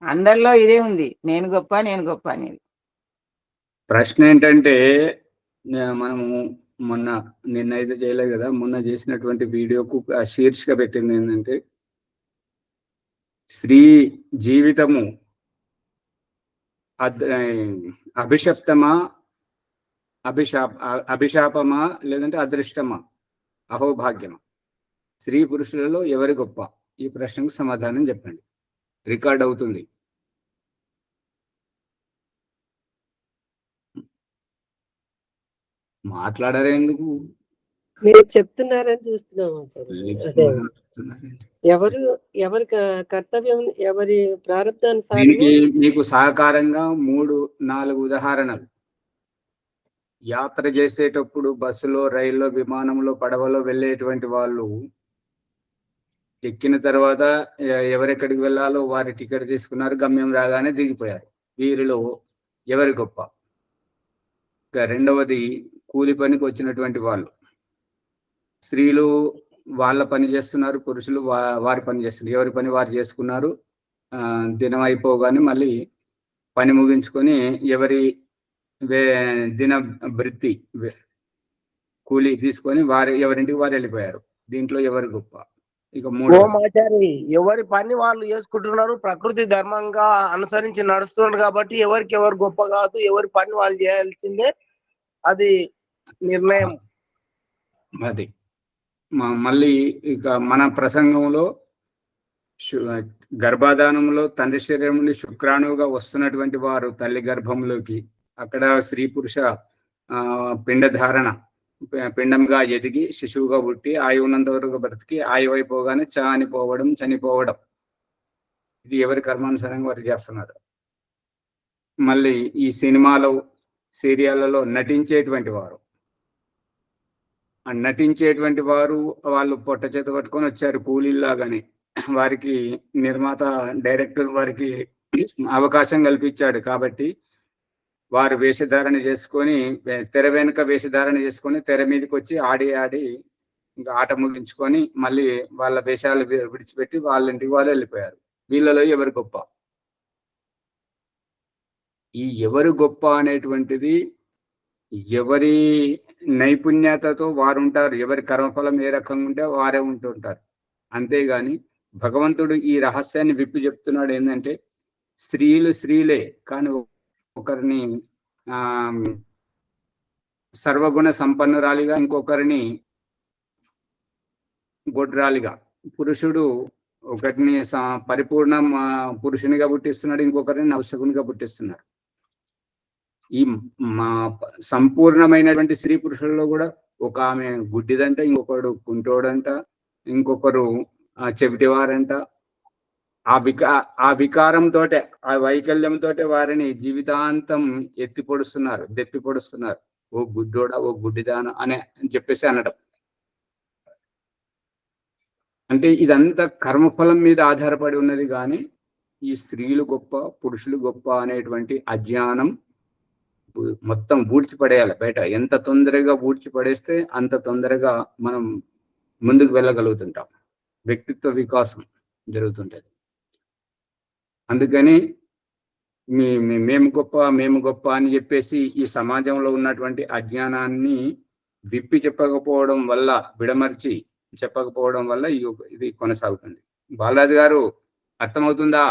అందరిలో ఇదే ఉంది, నేను గొప్ప నేను గొప్ప అనేది. ప్రశ్న ఏంటంటే మనము నిన్నైతే చేయలేదు కదా, మొన్న చేసినటువంటి వీడియోకు శీర్షిక పెట్టింది ఏంటంటే స్త్రీ జీవితము అభిషప్తమా అభిశాపమా లేదంటే అదృష్టమా అహోభాగ్యమా, స్త్రీ పురుషులలో ఎవరి గొప్ప? ఈ ప్రశ్నకు సమాధానం చెప్పండి. రికార్డ్ అవుతుంది. మాట్లాడరే ఎందుకు? మీరు చెప్తున్నారని చూస్తున్నాము. ఎవరి కర్తవ్యం, ఎవరి ప్రారంభానుసారం. మీకు సహకారంగా 3-4 ఉదాహరణలు. యాత్ర చేసేటప్పుడు బస్సులో, రైల్లో, విమానంలో, పడవలో వెళ్ళేటువంటి వాళ్ళు ఎక్కిన తర్వాత ఎవరెక్కడికి వెళ్ళాలో వారి టికెట్ తీసుకున్నారు, గమ్యం రాగానే దిగిపోయారు. వీరిలో ఎవరి గొప్ప? ఇంకా రెండవది, కూలి పనికి వచ్చినటువంటి వాళ్ళు. స్త్రీలు వాళ్ళ పని చేస్తున్నారు, పురుషులు వారి పని చేస్తున్నారు. ఎవరి పని వారు చేసుకున్నారు. దినం అయిపోగానే మళ్ళీ పని ముగించుకొని ఎవరి దిన వృత్తి కూలి తీసుకొని ఎవరింటికి వారు వెళ్ళిపోయారు. దీంట్లో ఎవరు గొప్ప? ఇక ఎవరి పని వాళ్ళు చేసుకుంటున్నారు, ప్రకృతి ధర్మంగా అనుసరించి నడుస్తున్నారు కాబట్టి ఎవరికి ఎవరు గొప్ప కాదు, ఎవరి పని వాళ్ళు చేయాల్సిందే, అది నిర్ణయం. అది మళ్ళీ ఇక మన ప్రసంగంలో గర్భాధానంలో తండ్రి శరీరం నుండి శుక్రాణువుగా వస్తున్నటువంటి వారు తల్లి గర్భంలోకి, అక్కడ స్త్రీ పురుష పిండధారణ, పిండంగా ఎదిగి శిశువుగా పుట్టి ఆయువున్నంత వరకు బ్రతికి ఆయువైపోగానే చనిపోవడం, ఇది ఎవరి కర్మానుసారంగా వారు చేస్తున్నారు. మళ్ళీ ఈ సినిమాలో, సీరియాలలో నటించేటువంటి వారు వాళ్ళు పొట్ట చేత పట్టుకొని వచ్చారు కూలీలాగానే. వారికి నిర్మాత, డైరెక్టర్ వారికి అవకాశం కల్పించాడు కాబట్టి వారు వేషధారణ చేసుకొని, తెర వెనుక వేషధారణ చేసుకొని తెర మీదకి వచ్చి ఆడి ఇంకా ఆట ముగించుకొని మళ్ళీ వాళ్ళ వేషాలు విడిచిపెట్టి వాళ్ళ ఇంటికి వాళ్ళు వెళ్ళిపోయారు. వీళ్ళలో ఎవరు గొప్ప? ఈ ఎవరు గొప్ప అనేటువంటిది ఎవరి నైపుణ్యతతో వారు ఉంటారు, ఎవరి కర్మఫలం ఏ రకంగా ఉంటే వారే ఉంటుంటారు. అంతేగాని భగవంతుడు ఈ రహస్యాన్ని విప్పి చెప్తున్నాడు ఏంటంటే స్త్రీలే కానీ ఒకరిని సర్వగుణ సంపన్నురాలిగా, ఇంకొకరిని గొడ్రాలిగా, పురుషుడు ఒకరిని పరిపూర్ణ పురుషునిగా పుట్టిస్తున్నాడు, ఇంకొకరిని నవశకునిగా పుట్టిస్తున్నారు. ఈ సంపూర్ణమైనటువంటి స్త్రీ పురుషులలో కూడా ఒక ఆమె గుడ్డిదంట, ఇంకొకడు కుంటోడంట, ఇంకొకరు చెవిటివారంట. ఆ వికారంతో, ఆ వైకల్యంతో వారిని జీవితాంతం ఎత్తి పొడుస్తున్నారు, దెప్పి పొడుస్తున్నారు. ఓ గుడ్డోడా, ఓ గుడ్డిదాన అని చెప్పేసి అనడం. అంటే ఇదంతా కర్మఫలం మీద ఆధారపడి ఉన్నది. కానీ ఈ స్త్రీలు గొప్ప, పురుషులు గొప్ప అనేటువంటి అజ్ఞానం మొత్తం ఊడ్చిపడేయాలి బయట. ఎంత తొందరగా ఊడ్చిపడేస్తే అంత తొందరగా మనం ముందుకు వెళ్ళగలుగుతుంటాం, వ్యక్తిత్వ వికాసం జరుగుతుంటది. అందుకని మేము గొప్ప అని చెప్పేసి ఈ సమాజంలో ఉన్నటువంటి అజ్ఞానాన్ని విప్పి చెప్పకపోవడం వల్ల, విడమర్చి చెప్పకపోవడం వల్ల ఇది కొనసాగుతుంది. బాలరాజు గారు, అర్థమవుతుందా?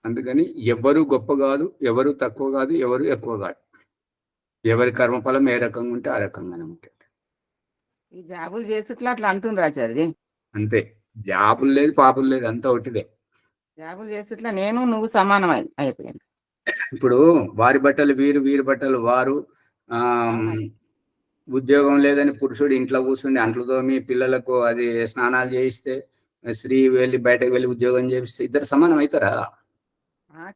అందుకని ఎవరు గొప్ప కాదు, ఎవరు తక్కువ కాదు, ఎవరు ఎక్కువ కాదు. ఎవరి కర్మఫలం ఏ రకంగా ఉంటే ఆ రకంగానే ఉంటుంది. ఈ జాబులు చేసుట్లా అట్లా అంటుండ్రు ఆచార్య. అంతే, జాబులు లేదు, పాపులు లేదు, అంతా ఒకటిదే. జాబులు చేసుట్లా నేను నువ్వు సమానం అయిపోయాను. ఇప్పుడు వారి బట్టలు వీరు, వీరి బట్టలు వారు. ఉద్యోగం లేదని పురుషుడు ఇంట్లో కూర్చుండి అంట్లు తోమి పిల్లలకు అది స్నానాలు చేయిస్తే, స్త్రీ వెళ్ళి బయటకు వెళ్ళి ఉద్యోగం చేయిస్తే ఇద్దరు సమానం అవుతారా?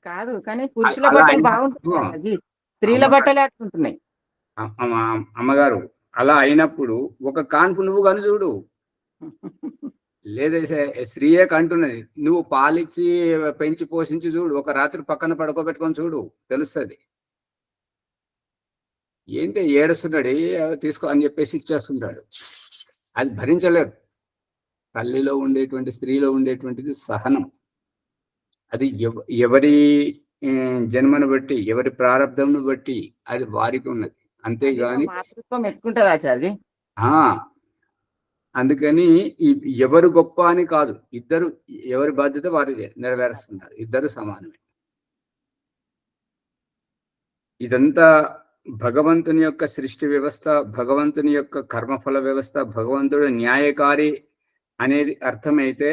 కాదు, కానీ పురుషుల బట్టలు బాగుంటుంది, స్త్రీల బట్టలే అట్లుంటున్నాయి. అమ్మగారు, అలా అయినప్పుడు ఒక కాన్పు నువ్వు కను చూడు. లేదా స్త్రీయే కంటున్నది, నువ్వు పాలిచ్చి పెంచి పోషించి చూడు, ఒక రాత్రి పక్కన పడుకోబెట్టుకొని చూడు, తెలుస్తుంది. ఏంటి ఏడుస్తున్నాడు, తీసుకో అని చెప్పేసి ఇచ్చేస్తుంటాడు. అది భరించలేరు. తల్లిలో ఉండేటువంటి, స్త్రీలో ఉండేటువంటిది సహనం. అది ఎవరి జన్మను బట్టి, ఎవరి ప్రారంధంను బట్టి అది వారికి ఉన్నది. అంతేగాని మాతృత్వం ఎక్కుంటది ఆచార్య. అందుకని ఎవరు గొప్ప అని కాదు, ఇద్దరు ఎవరి బాధ్యత వారి నెరవేరుస్తున్నారు, ఇద్దరు సమానమే. ఇదంతా భగవంతుని యొక్క సృష్టి వ్యవస్థ, భగవంతుని యొక్క కర్మఫల వ్యవస్థ, భగవంతుడు న్యాయకారి అనేది అర్థమైతే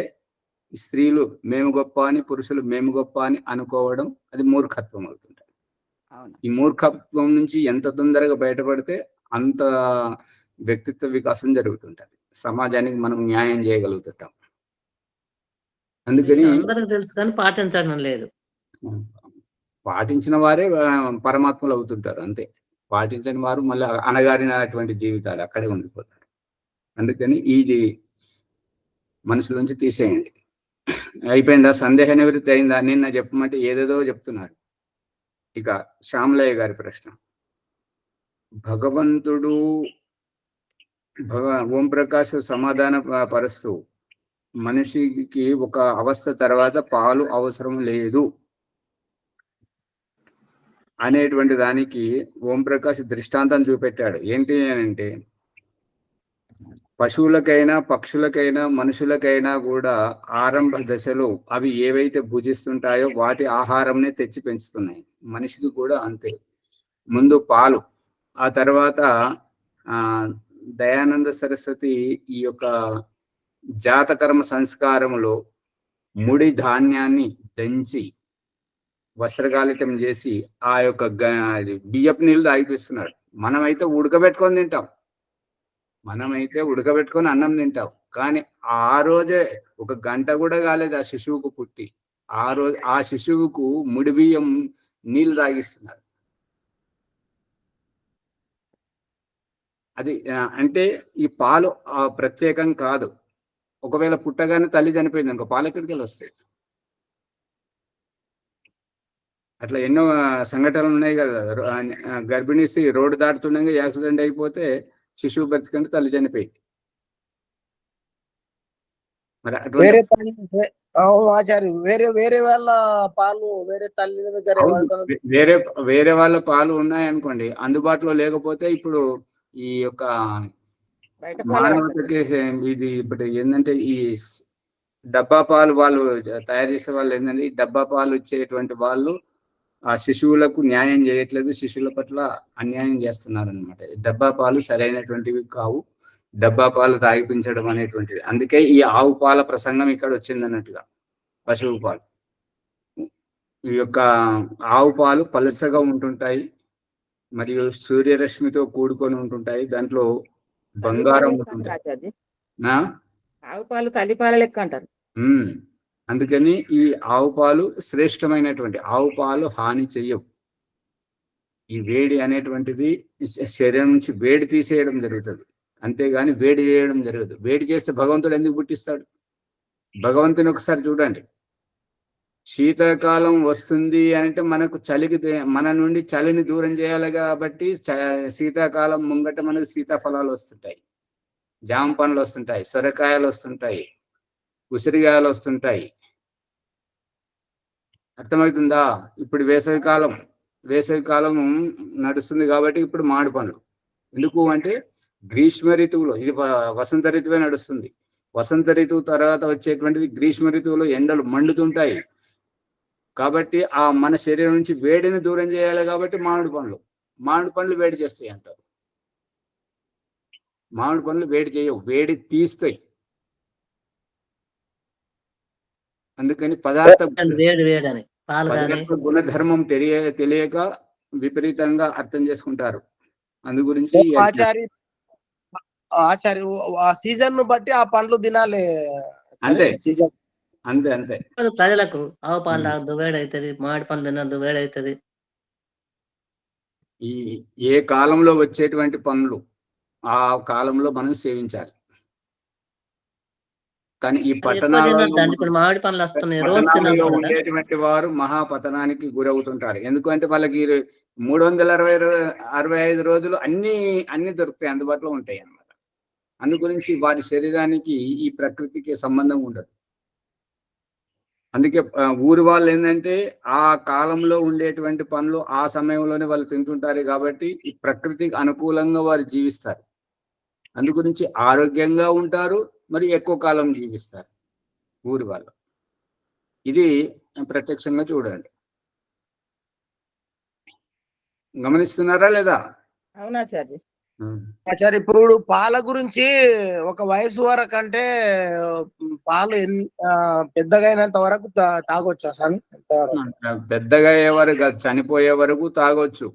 స్త్రీలు మేము గొప్ప అని, పురుషులు మేము గొప్ప అని అనుకోవడం అది మూర్ఖత్వం అవుతుంటుంది. ఈ మూర్ఖత్వం నుంచి ఎంత తొందరగా బయటపడితే అంత వ్యక్తిత్వ వికాసం జరుగుతుంటది, సమాజానికి మనం న్యాయం చేయగలుగుతుంటాం. అందుకని అందరికి తెలుసు కానీ పాటించడం లేదు. పాటించిన వారే పరమాత్మలు అవుతుంటారు అంతే. పాటించని వారు మళ్ళీ అణగారినటువంటి జీవితాలు అక్కడే ఉండిపోతారు. అందుకని ఇది మనసులోంచి తీసేయండి. అయిపోయిందా? సందేహ నివృత్తి అయిందా? నిన్న చెప్పమంటే ఏదేదో చెప్తున్నారు. ఇక శ్యామలయ్య గారి ప్రశ్న, భగవంతుడు ఓం ప్రకాష్ సమాధాన పరుస్తూ మనిషికి ఒక అవస్థ తర్వాత పాలు అవసరం లేదు అనేటువంటి దానికి ఓం ప్రకాష్ దృష్టాంతం చూపెట్టాడు. ఏంటి అంటే, పశువులకైనా, పక్షులకైనా, మనుషులకైనా కూడా ఆరంభ దశలో అవి ఏవైతే భుజిస్తుంటాయో వాటి ఆహారంనే తెచ్చి పెంచుతున్నాయి. మనిషికి కూడా అంతే. ముందు పాలు, ఆ తర్వాత దయానంద సరస్వతి ఈ యొక్క జాతకర్మ సంస్కారములో ముడి ధాన్యాన్ని దంచి వస్త్రగాలితం చేసి ఆ యొక్క బియ్యపు నీళ్ళు తాగిపిస్తున్నాడు. మనమైతే ఉడకబెట్టుకొని తింటాం, అన్నం తింటాం. కానీ ఆ రోజే 1 గంట కూడా కాలేదు ఆ శిశువుకు పుట్టి, ఆ రోజు ఆ శిశువుకు ముడి బియ్యం నీళ్ళు తాగిస్తున్నారు. అది అంటే ఈ పాలు ప్రత్యేకం కాదు. ఒకవేళ పుట్టగానే తల్లి చనిపోయింది అనుకో, పాలు ఎక్కడికి వెళ్ళి వస్తాయి? అట్లా ఎన్నో సంఘటనలు ఉన్నాయి కదా. గర్భిణీ స్త్రీ రోడ్డు దాటుతుండగా యాక్సిడెంట్ అయిపోతే శిశువు బతికంటే తల్లి చనిపోయింది. మరి ఆచార్య వేరే వాళ్ళ పాలు వేరే తల్లి దగ్గర వేరే వాళ్ళ పాలు ఉన్నాయనుకోండి, అందుబాటులో లేకపోతే ఇప్పుడు ఈ యొక్క మానవతకి ఇది ఇప్పుడు ఏంటంటే, ఈ డబ్బా పాలు వాళ్ళు తయారు చేసే వాళ్ళు ఏంటంటే, ఈ డబ్బా పాలు ఇచ్చేటువంటి వాళ్ళు ఆ శిశువులకు న్యాయం చేయట్లేదు, శిశువుల పట్ల అన్యాయం చేస్తున్నారు అనమాట. డబ్బా పాలు సరైనటువంటివి కావు, డబ్బా పాలు తాగిపించడం అనేటువంటిది. అందుకే ఈ ఆవు పాల ప్రసంగం ఇక్కడ వచ్చింది అన్నట్టుగా. పశువు పాలు, ఈ యొక్క ఆవు పాలు పలసగా ఉంటుంటాయి మరియు సూర్యరశ్మితో కూడుకొని ఉంటుంటాయి. దాంట్లో బంగారం ఉంటుంటాయి. ఆవు పాలు తల్లిపాల లెక్క అంటారు. అందుకని ఈ ఆవు పాలు శ్రేష్టమైనటువంటి, ఆవు పాలు హాని చెయ్యవు. ఈ వేడి అనేటువంటిది శరీరం నుంచి వేడి తీసేయడం జరుగుతుంది, అంతేగాని వేడి చేయడం జరగదు. వేడి చేస్తే భగవంతుడు ఎందుకు పుట్టిస్తాడు? భగవంతుని ఒకసారి చూడండి. శీతాకాలం వస్తుంది అంటే మనకు మన నుండి చలిని దూరం చేయాలి కాబట్టి శీతాకాలం ముంగట మనకు సీతాఫలాలు వస్తుంటాయి, జామ పండ్లు వస్తుంటాయి, సొరకాయలు వస్తుంటాయి, ఉసిరికాయలు వస్తుంటాయి. అర్థమవుతుందా? ఇప్పుడు వేసవికాలం నడుస్తుంది కాబట్టి ఇప్పుడు మామిడి పండ్లు. ఎందుకు అంటే గ్రీష్మ ఋతువులో, ఇది వసంత ఋతువే నడుస్తుంది, వసంత ఋతువు తర్వాత వచ్చేటువంటిది గ్రీష్మ ఋతువులో ఎండలు మండుతుంటాయి కాబట్టి ఆ మన శరీరం నుంచి వేడిని దూరం చేయాలి కాబట్టి మామిడి పండ్లు వేడి చేస్తాయి అంటారు. మామిడి పండ్లు వేడి చేయవు, వేడి తీస్తాయి. అందుకని పదార్థ గుణధర్మం తెలియక విపరీతంగా అర్థం చేసుకుంటారు. అందు గురించి ఆచార్య ఆ సీజన్ ను బట్టి ఆ పండ్లు తినాలి అంతే. సీజన్ అంతే. ప్రజలకు ఆవు పాలు తాగద్దు, వేడవుతుంది, మామిడి పండ్లు తినద్దు, వేడవుతుంది. ఏ కాలంలో వచ్చేటువంటి పండ్లు ఆ కాలంలో మనం సేవించాలి. కానీ ఈ పట్టణాలలో మామిడి పండ్లు వస్తున్నాయి, ఉండేటువంటి వారు మహాపతనానికి గురవుతుంటారు. ఎందుకంటే వాళ్ళకి 365 రోజులు అన్ని దొరుకుతాయి, అందుబాటులో ఉంటాయి అన్నమాట. అందుగురించి వారి శరీరానికి ఈ ప్రకృతికి సంబంధం ఉండదు. అందుకే ఊరి వాళ్ళు ఏంటంటే ఆ కాలంలో ఉండేటువంటి పనులు ఆ సమయంలోనే వాళ్ళు తింటుంటారు కాబట్టి ఈ ప్రకృతికి అనుకూలంగా వారు జీవిస్తారు. అందుగురించి ఆరోగ్యంగా ఉంటారు, మరి ఎక్కువ కాలం జీవిస్తారు ఊరి వాళ్ళు. ఇది ప్రత్యక్షంగా చూడండి. గమనిస్తున్నారా లేదా? అవునాచార్య. సరే, ఇప్పుడు పాల గురించి ఒక వయసు వరకు అంటే పాలు పెద్దగా అయినంత వరకు తాగొచ్చా స్వామి? పెద్దగా అయ్యే వరకు, చనిపోయే వరకు తాగొచ్చు.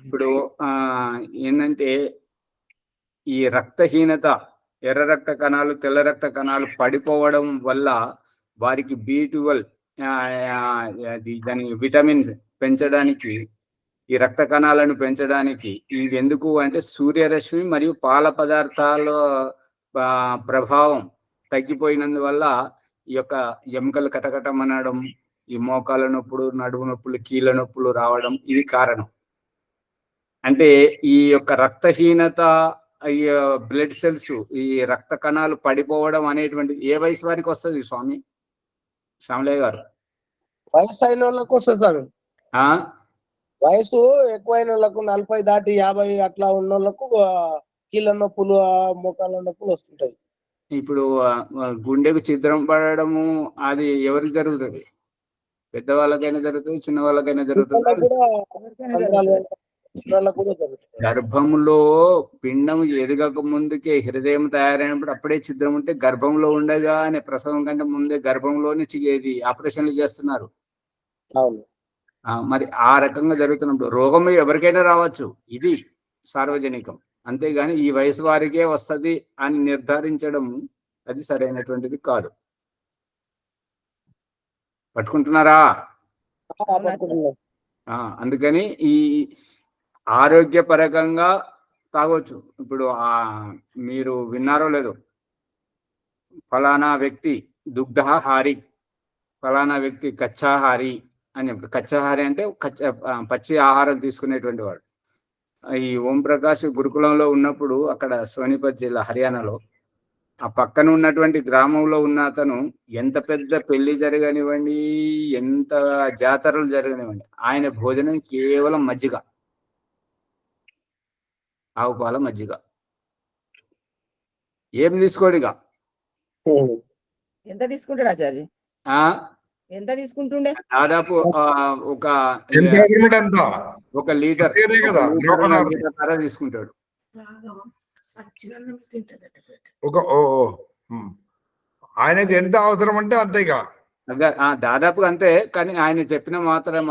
ఇప్పుడు ఏంటంటే ఈ రక్తహీనత, ఎర్ర రక్త కణాలు తెల్ల రక్త కణాలు పడిపోవడం వల్ల వారికి B12 దాని విటమిన్ పెంచడానికి, ఈ రక్త కణాలను పెంచడానికి ఇవి ఎందుకు అంటే సూర్యరశ్మి మరియు పాల పదార్థాల ప్రభావం తగ్గిపోయినందువల్ల ఈ యొక్క ఎముకలు కటకటమనడం, ఈ మోకాల నొప్పులు, నడుము నొప్పులు, కీళ్ళ నొప్పులు రావడం ఇది కారణం. అంటే ఈ యొక్క రక్తహీనత, ఈ బ్లడ్ సెల్స్, ఈ రక్త కణాలు పడిపోవడం అనేటువంటిది ఏ వయసు వారికి వస్తుంది స్వామి శ్యామలయ్య గారు? వయసు అయిన వాళ్ళకు వస్తుంది స్వామి. వయసు ఎక్కువైన వాళ్ళకు 40 దాటి 50 అట్లా ఉన్న వాళ్ళకు కీళ్ళ నొప్పులు, మోకాళ్ళ నొప్పులు వస్తుంటాయి. ఇప్పుడు గుండెకు ఛిద్రం పడడము అది ఎవరికి జరుగుతుంది? పెద్దవాళ్ళకైనా జరుగుతుంది, చిన్న వాళ్ళకైనా జరుగుతుంది. గర్భంలో పిండం ఎదగక ముందుకే హృదయం తయారైనప్పుడు అప్పుడే ఛిద్రం ఉంటే గర్భంలో ఉండగా అనే ప్రసవం కంటే ముందే గర్భంలోనే ఆపరేషన్లు చేస్తున్నారు. మరి ఆ రకంగా జరుగుతున్నప్పుడు రోగం ఎవరికైనా రావచ్చు, ఇది సార్వజనికం. అంతేగాని ఈ వయసు వారికే వస్తుంది అని నిర్ధారించడం అది సరైనటువంటిది కాదు. పట్టుకుంటున్నారా? అందుకని ఈ ఆరోగ్యపరంగా తాగొచ్చు. ఇప్పుడు మీరు విన్నారో లేదో, ఫలానా వ్యక్తి దుగ్ధహారి, ఫలానా వ్యక్తి కచ్చాహారి అని. కచ్చాహారి అంటే పచ్చి ఆహారం తీసుకునేటువంటి వాడు. ఈ ఓంప్రకాష్ గురుకులంలో ఉన్నప్పుడు అక్కడ సోనిపత్ జిల్లా హర్యానాలో ఆ పక్కన ఉన్నటువంటి గ్రామంలో ఉన్న అతను ఎంత పెద్ద పెళ్లి జరగనివ్వండి, ఎంత జాతరలు జరగనివ్వండి, ఆయన భోజనం కేవలం మజ్జిగ, ఆవు పాల మజ్జిగ, ఏం తీసుకోడిగా. ఎంత తీసుకుంటాడు ఆచార్య? ఎంత తీసుకుంటుండే? దాదాపు ఒక లీటర్ తీసుకుంటాడు. ఆయనకి ఎంత అవసరం అంటే అంతేగా, దాదాపుగా అంతే. కానీ ఆయన చెప్పిన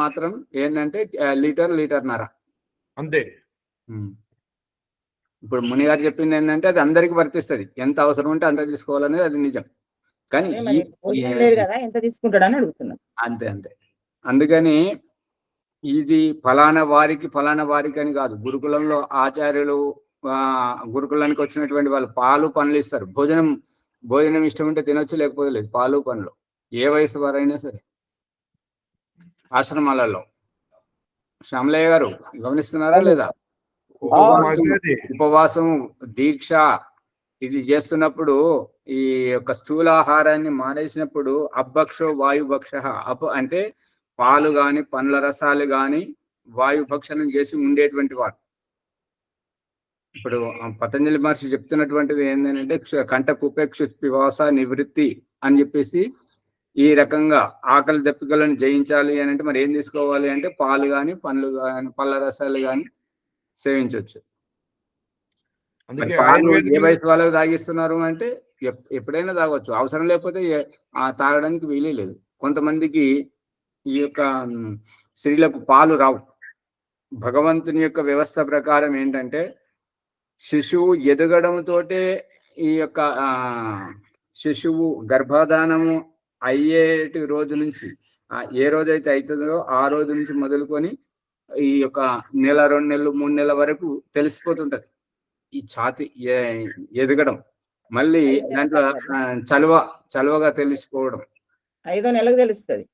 మాత్రం ఏంటంటే లీటర్న్నర అంతే. ఇప్పుడు మునిగారు చెప్పింది ఏంటంటే అది అందరికి వర్తిస్తుంది, ఎంత అవసరం ఉంటే అంత తీసుకోవాలనేది అది నిజం. కానీ ఎంత తీసుకుంటాడని అడుగుతున్నా. అంతే. అందుకని ఇది ఫలానా వారికి అని కాదు. గురుకులంలో ఆచార్యులు, గురుకులానికి వచ్చినటువంటి వాళ్ళు పాలు పండ్లు ఇస్తారు. భోజనం ఇష్టం ఉంటే తినొచ్చు, లేకపోతే లేదు. పాలు పండ్లు ఏ వయసు వారైనా సరే ఆశ్రమాలలో. శ్యామలయ్య గారు గమనిస్తున్నారా లేదా? ఉపవాసం, దీక్ష ఇది చేస్తున్నప్పుడు ఈ యొక్క స్థూలాహారాన్ని మానేసినప్పుడు అబ్బక్షో వాయుభక్ష, అంటే పాలు గాని పండ్ల రసాలు గాని వాయుభక్షణం చేసి ఉండేటువంటి వారు. ఇప్పుడు పతంజలి మహర్షి చెప్తున్నటువంటిది ఏంటంటే కంఠ కుపేక్ష పివాస నివృత్తి అని చెప్పేసి, ఈ రకంగా ఆకలి దప్పికలను జయించాలి అని అంటే మరి ఏం తీసుకోవాలి అంటే పాలు గాని పండ్లు గాని పళ్ళ రసాలు గాని సేవించవచ్చు. ఏ వయసు వాళ్ళకి తాగిస్తున్నారు అంటే ఎప్పుడైనా తాగొచ్చు, అవసరం లేకపోతే తాగడానికి వీలే లేదు. కొంతమందికి ఈ యొక్క స్త్రీలకు పాలు రావు. భగవంతుని యొక్క వ్యవస్థ ప్రకారం ఏంటంటే శిశువు ఎదగడంతో ఈ యొక్క శిశువు గర్భధానము అయ్యేటి రోజు నుంచి, ఏ రోజైతే అవుతుందో ఆ రోజు నుంచి మొదలుకొని ఈ యొక్క నెల, 2 నెలలు, 3 నెలల వరకు తెలిసిపోతుంటది ఈ ఛాతి ఎదగడం. మళ్ళీ దాంట్లో చలువగా తెలిసిపోవడం 5వ నెలకు తెలుస్తుంది.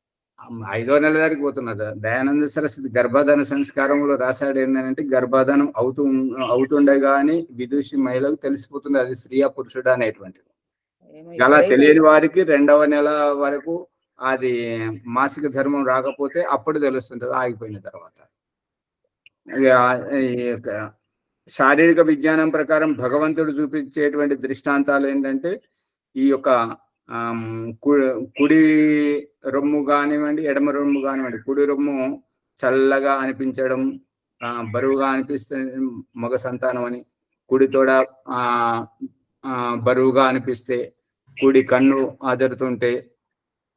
5వ నెల దానికి పోతున్నది. దయానంద సరస్వతి గర్భధాన సంస్కారంలో రాశాడు ఏంటంటే గర్భధానం అవుతుండగానే విదుషి మహిళకు తెలిసిపోతుంది అది స్త్రీయా పురుషుడా అనేటువంటిది. అలా తెలియని వారికి 2వ నెల వరకు అది మాసిక ధర్మం రాకపోతే అప్పుడు తెలుస్తుంటది ఆగిపోయిన తర్వాత. శారీరక విజ్ఞానం ప్రకారం భగవంతుడు చూపించేటువంటి దృష్టాంతాలు ఏంటంటే ఈ యొక్క కుడి రొమ్ము కానివ్వండి, ఎడమ రొమ్ము కానివ్వండి, కుడి రొమ్ము చల్లగా అనిపించడం, బరువుగా అనిపిస్తే మగ సంతానం అని, కుడి తోడ బరువుగా అనిపిస్తే, కుడి కన్ను అదరుతుంటే,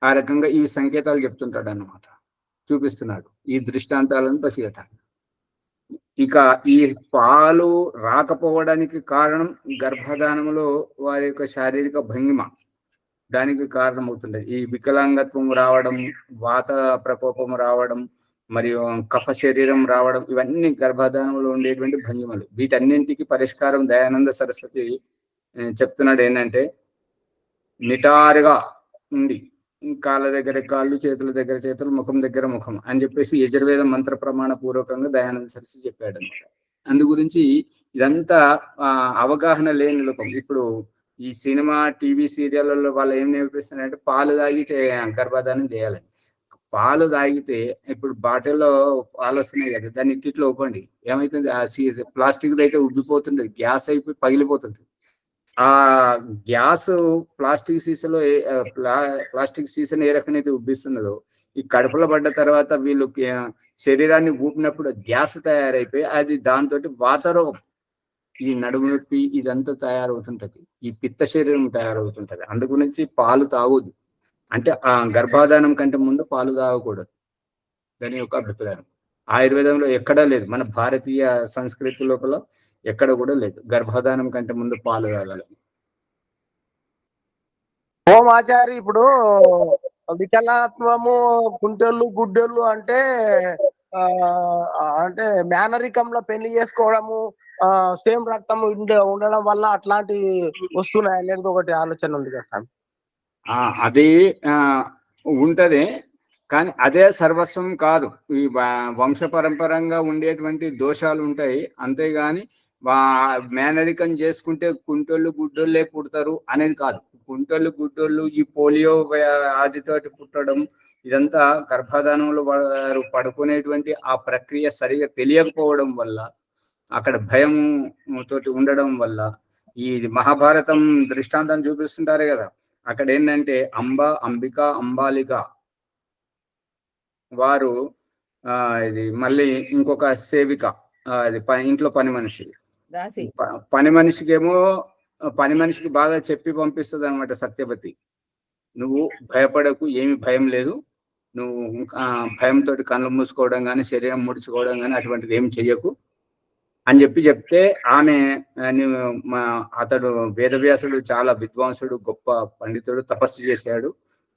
ఆ రకంగా ఈ సంకేతాలు చెప్తుంటాడు అన్నమాట, చూపిస్తున్నాడు ఈ దృష్టాంతాలను పసిగట్టాలి. ఇక ఈ పాలు రాకపోవడానికి కారణం గర్భధానంలో వారి యొక్క శారీరక భంగిమ దానికి కారణమవుతుంది. ఈ వికలాంగత్వం రావడం, వాత ప్రకోపం రావడం, మరియు కఫ శరీరం రావడం, ఇవన్నీ గర్భధానంలో ఉండేటువంటి భంగిమలు. వీటన్నింటికి పరిష్కారం దయానంద సరస్వతి చెప్తున్నాడు ఏంటంటే నిటారుగా ఉండి కాళ్ళ దగ్గర కాళ్ళు, చేతుల దగ్గర చేతులు, ముఖం దగ్గర ముఖం అని చెప్పేసి యజుర్వేద మంత్ర ప్రమాణ పూర్వకంగా దయానంద సరస్వతి చెప్పాడు అనమాట. అందు గురించి ఇదంతా అవగాహన లేని లోపం. ఇప్పుడు ఈ సినిమా, టీవీ సీరియళ్ళలో వాళ్ళు ఏం నేర్పిస్తున్నారంటే పాలు తాగి గర్భధానం చేయాలని. పాలు తాగితే ఇప్పుడు బాటిల్లో పాలు వస్తున్నాయి కదా, దాన్ని ఇట్టిట్లో ఒప్పండి ఏమవుతుంది, ఆ ప్లాస్టిక్ అయితే ఉబ్బిపోతుంది, గ్యాస్ అయిపోయి పగిలిపోతుంది. ఆ గ్యాస్ ప్లాస్టిక్ సీసాను ఏ రకంగా అయితే ఉబ్బిస్తున్నదో, ఈ కడుపులో పడ్డ తర్వాత వీళ్ళు శరీరాన్ని ఊపినప్పుడు గ్యాస్ తయారైపోయి అది దాంతో వాతరోగం, ఈ నడుము నొప్పి ఇదంతా తయారవుతుంటది, ఈ పిత్త శరీరం తయారవుతుంటది. అందు గురించి పాలు తాగొద్దు, అంటే ఆ గర్భాధానం కంటే ముందు పాలు తాగకూడదు. దాని యొక్క అభిప్రాయం ఆయుర్వేదంలో ఎక్కడా లేదు, మన భారతీయ సంస్కృతి లోపల ఎక్కడ కూడా లేదు గర్భధానం కంటే ముందు పాలు తాగాలి. ఓం ఆచారి, ఇప్పుడు వికలాత్వము, కుంటెళ్ళు, గుడ్డెళ్ళు అంటే అంటే మేనరికంలో పెళ్లి చేసుకోవడము, సేమ్ రక్తం ఉండడం వల్ల అట్లాంటి వస్తున్నాయి అనేది ఒకటి ఆలోచన ఉంది కదా సార్. అది ఉంటది, కానీ అదే సర్వస్వం కాదు. ఈ వంశపరంపరంగా ఉండేటువంటి దోషాలు ఉంటాయి, అంతేగాని మేనరికం చేసుకుంటే కుంటోళ్ళు గుడ్డోళ్ళే పుడతారు అనేది కాదు. కుంటోళ్ళు గుడ్డోళ్ళు ఈ పోలియో వ్యాధితోటి పుట్టడం ఇదంతా గర్భధానంలో వారు పడుకునేటువంటి ఆ ప్రక్రియ సరిగా తెలియకపోవడం వల్ల, అక్కడ భయం తోటి ఉండడం వల్ల, ఈ మహాభారతం దృష్టాంతం చూపిస్తుంటారు కదా, అక్కడ ఏంటంటే అంబిక, అంబాలిక వారు ఇది మళ్ళీ ఇంకొక సేవిక, అది ఇంట్లో పని మనిషి, పని మనిషికి బాగా చెప్పి పంపిస్తుంది అనమాట సత్యవతి, నువ్వు భయపడకు, ఏమి భయం లేదు, నువ్వు భయంతో కళ్ళు మూసుకోవడం కానీ శరీరం ముడుచుకోవడం కానీ అటువంటిది ఏం చెయ్యకు అని చెప్తే ఆమె అతడు వేదవ్యాసుడు చాలా విద్వాంసుడు, గొప్ప పండితుడు, తపస్సు చేశాడు,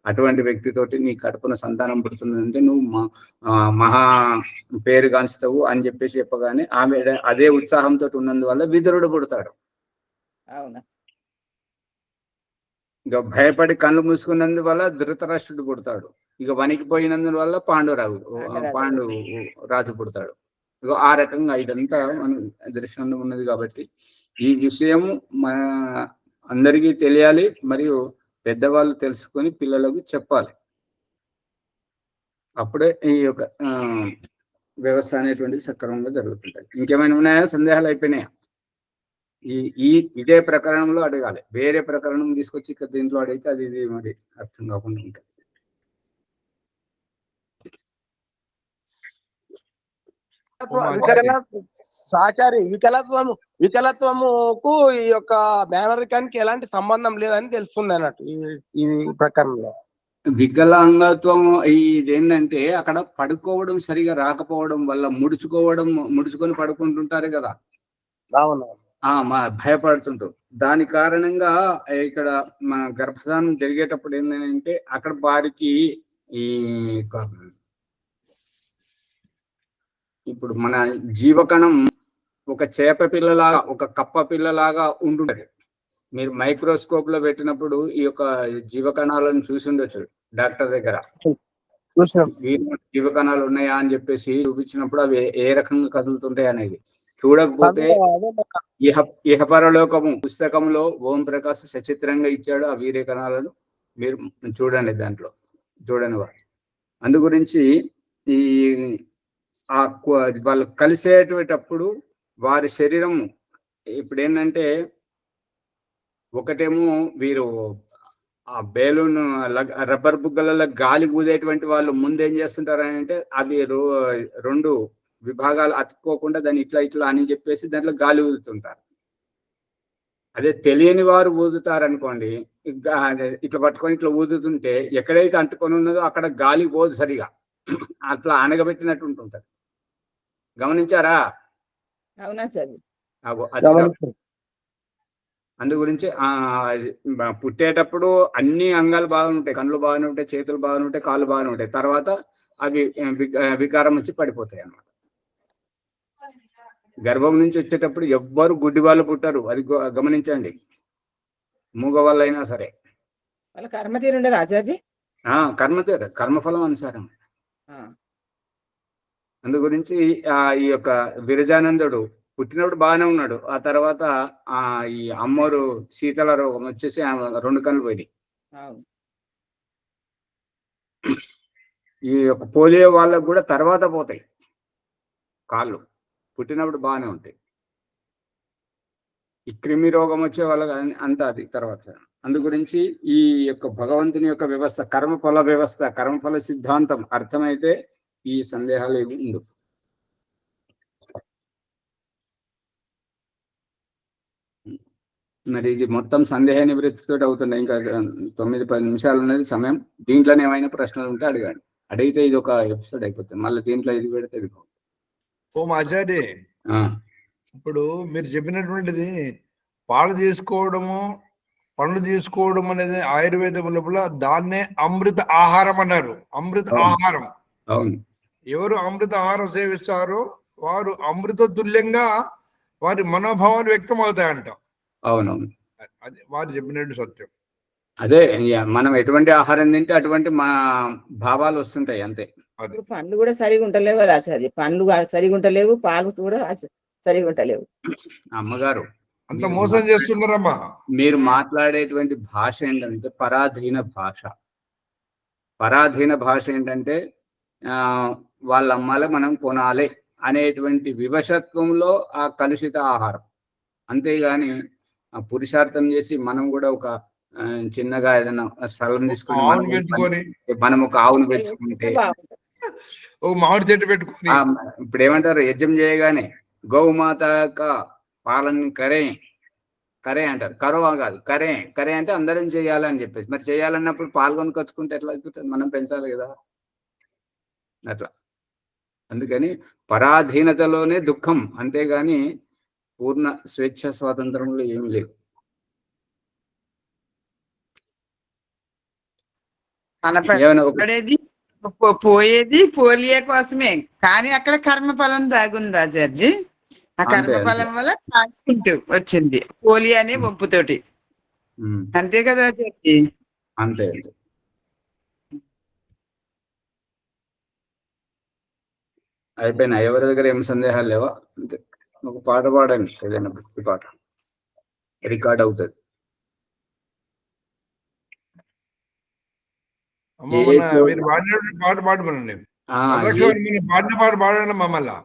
అటువంటి వ్యక్తితోటి నీ కడుపున సంతానం పుడుతుందంటే నువ్వు మహా పేరు గాంచుతావు అని చెప్పేసి చెప్పగానే ఆమె అదే ఉత్సాహంతో ఉన్నందువల్ల విదురుడు పుడతాడు. ఇక భయపడి కళ్ళు మూసుకున్నందువల్ల ధృతరాష్ట్రుడు పుడతాడు. ఇక వణికిపోయినందువల్ల పాండు రాజు పుడతాడు. ఇక ఆ రకంగా ఇదంతా మన దృశ్యంలో ఉన్నది. కాబట్టి ఈ విషయం మన అందరికీ తెలియాలి, మరియు పెద్దవాళ్ళు తెలుసుకొని పిల్లలకు చెప్పాలి. అప్పుడే ఈ యొక్క వ్యవస్థ అనేటువంటిది సక్రమంగా జరుగుతుంటాయి. ఇంకేమైనా ఉన్నాయా, సందేహాలు అయిపోయినాయా? ఇదే ప్రకరణంలో అడగాలి, వేరే ప్రకరణం తీసుకొచ్చి ఇక్కడ దీంట్లో అడిగితే అది ఇది మరి అర్థం కాకుండా ఉంటుంది. ఆచారి, వికలత్వముకు ఈ యొక్క మేనరికానికి ఎలాంటి సంబంధం లేదని తెలుస్తుంది అన్నట్టు ఈ ప్రకరణంలో. వికలాంగత్వం ఇదేంటంటే అక్కడ పడుకోవడం సరిగా రాకపోవడం వల్ల ముడుచుకొని పడుకుంటుంటారు కదా, అవును, భయపడుతుంటారు. దాని కారణంగా ఇక్కడ మన గర్భధానం జరిగేటప్పుడు ఏంటంటే అక్కడ వారికి ఇప్పుడు మన జీవకణం ఒక చేప పిల్లలాగా, ఒక కప్ప పిల్లలాగా ఉంటుంటది. మీరు మైక్రోస్కోప్ లో పెట్టినప్పుడు ఈ యొక్క జీవకణాలను చూసి ఉండొచ్చు డాక్టర్ దగ్గర. చూసినాం. జీవకణాలు ఉన్నాయా అని చెప్పేసి చూపించినప్పుడు అవి ఏ రకంగా కదులుతుంటాయి అనేది చూడకపోతే ఇహపరలోకము పుస్తకంలో ఓం ప్రకాశ్ సచిత్రంగా ఇచ్చాడు ఆ వీర్య కణాలను. మీరు చూడండి, దాంట్లో చూడని వారు. అందు గురించి ఈ వాళ్ళు కలిసేటప్పుడు వారి శరీరం ఇప్పుడు ఏంటంటే, ఒకటేమో వీరు ఆ బేలూన్ రబ్బర్ బుగ్గలలో గాలి ఊదేటువంటి వాళ్ళు ముందేం చేస్తుంటారు అని అంటే, అవి రెండు విభాగాలు అతుక్కోకుండా దాన్ని ఇట్లా ఇట్లా అని చెప్పేసి దాంట్లో గాలి ఊదుతుంటారు. అదే తెలియని వారు ఊదుతారనుకోండి, ఇట్లా పట్టుకొని ఇట్లా ఊదుతుంటే ఎక్కడైతే అంటుకొని ఉన్నదో అక్కడ గాలి పోదు సరిగా, అట్లా అనగబెట్టినట్టు ఉంటుంటారు. గమనించారా? అవునా సార్? అందు గురించి పుట్టేటప్పుడు అన్ని అంగాలు బాగానే ఉంటాయి, కళ్ళు బాగానే ఉంటాయి, చేతులు బాగానే ఉంటాయి, కాళ్ళు బాగానే ఉంటాయి. తర్వాత అవి వికారం వచ్చి పడిపోతాయి అన్నమాట. గర్భం నుంచి వచ్చేటప్పుడు ఎవ్వరు గుడ్డి వాళ్ళు పుట్టారు, అది గమనించండి. మూగ వాళ్ళైనా సరే వాళ్ళ కర్మ తీరు ఉండదు ఆచార్జీ. కర్మఫలం అనుసారం. అందు గురించి ఈ యొక్క విరజానందుడు పుట్టినప్పుడు బాగానే ఉన్నాడు. ఆ తర్వాత ఈ అమ్మోరు శీతల రోగం వచ్చేసి 2 కళ్ళు పోయినాయి. ఈ యొక్క పోలియో వాళ్ళకు కూడా తర్వాత పోతాయి కాళ్ళు, పుట్టినప్పుడు బాగానే ఉంటాయి. ఈ క్రిమి రోగం వచ్చే వాళ్ళకి అంతా అది తర్వాత. అందు గురించి ఈ యొక్క భగవంతుని యొక్క వ్యవస్థ, కర్మఫల వ్యవస్థ, కర్మఫల సిద్ధాంతం అర్థమైతే ఈ సందేహాలు ఏమి ఉండవు. మరి ఇది మొత్తం సందేహ నివృత్తితో అవుతుంది. ఇంకా 9-10 నిమిషాలు ఉన్నది సమయం. దీంట్లోనే ఏమైనా ప్రశ్నలు ఉంటే అడగండి. అడిగితే ఇది ఒక ఎపిసోడ్ అయిపోతుంది. మళ్ళీ దీంట్లో ఇది పెడితే ఇది. ఓం ఆచార్య, ఇప్పుడు మీరు చెప్పినటువంటిది పాలు తీసుకోవడము, పండ్లు తీసుకోవడం అనేది ఆయుర్వేదం లోపల దాన్నే అమృత ఆహారం అన్నారు. అమృత ఆహారం. అవును. ఎవరు అమృత ఆహారం సేవిస్తారో వారు అమృత తుల్యంగా వారి మనోభావాలు వ్యక్తం అవుతాయంట. అవునవును, అది వారు చెప్పినట్టు సత్యం. అదే మనం ఎటువంటి ఆహారం తింటే అటువంటి మా భావాలు వస్తుంటాయి అంతే. పండ్లు కూడా సరిగా ఉంటలేవు కదా ఆచార్య, పండ్లు సరిగా ఉంటలేవు, పాలు కూడా సరిగా ఉంటలేవు. అమ్మగారు అంత మోసం చేస్తున్నారమ్మా. మీరు మాట్లాడేటువంటి భాష ఏంటంటే పరాధీన భాష. పరాధీన భాష ఏంటంటే వాళ్ళ అమ్మాలే మనం కొనాలి అనేటువంటి వివశత్వంలో ఆ కలుషిత ఆహారం. అంతేగాని పురుషార్థం చేసి మనం కూడా ఒక చిన్నగా ఏదైనా స్థలం తీసుకుని మనం ఒక ఆవును పెంచుకుంటే, మామిడి చెట్టు పెట్టుకుని, ఇప్పుడు ఏమంటారు, యజ్ఞం చేయగానే గౌమాత యొక్క పాలన కరే అంటారు. కరువా కాదు, కరే అంటే అందరం చేయాలని చెప్పేసి. మరి చేయాలన్నప్పుడు పాల్గొని కచ్చుకుంటే ఎట్లా అవుతుంది? మనం పెంచాలి కదా అట్లా. అందుకని పరాధీనతలోనే దుఃఖం, అంతేగాని పూర్ణ స్వేచ్ఛ స్వాతంత్రంలో ఏమి లేదు. పోయేది పోలియో కోసమే, కానీ అక్కడ కర్మఫలం దాగుంది ఆచార్జీ. ఆ కర్మఫలం వల్ల కాకుంటూ వచ్చింది పోలియో అనే వంపుతోటి. అంతే కదా ఆచార్జీ? అంతే. అయిపోయినా? ఎవరి దగ్గర ఏం సందేహాలు లేవా? అంతే. ఒక పాట పాడండి, ఏదైనా భక్తి పాట, రికార్డ్ అవుతుంది. మీరు పాట పాడమనండి. పాడిన పాట పాడండి మమ్మల్ని,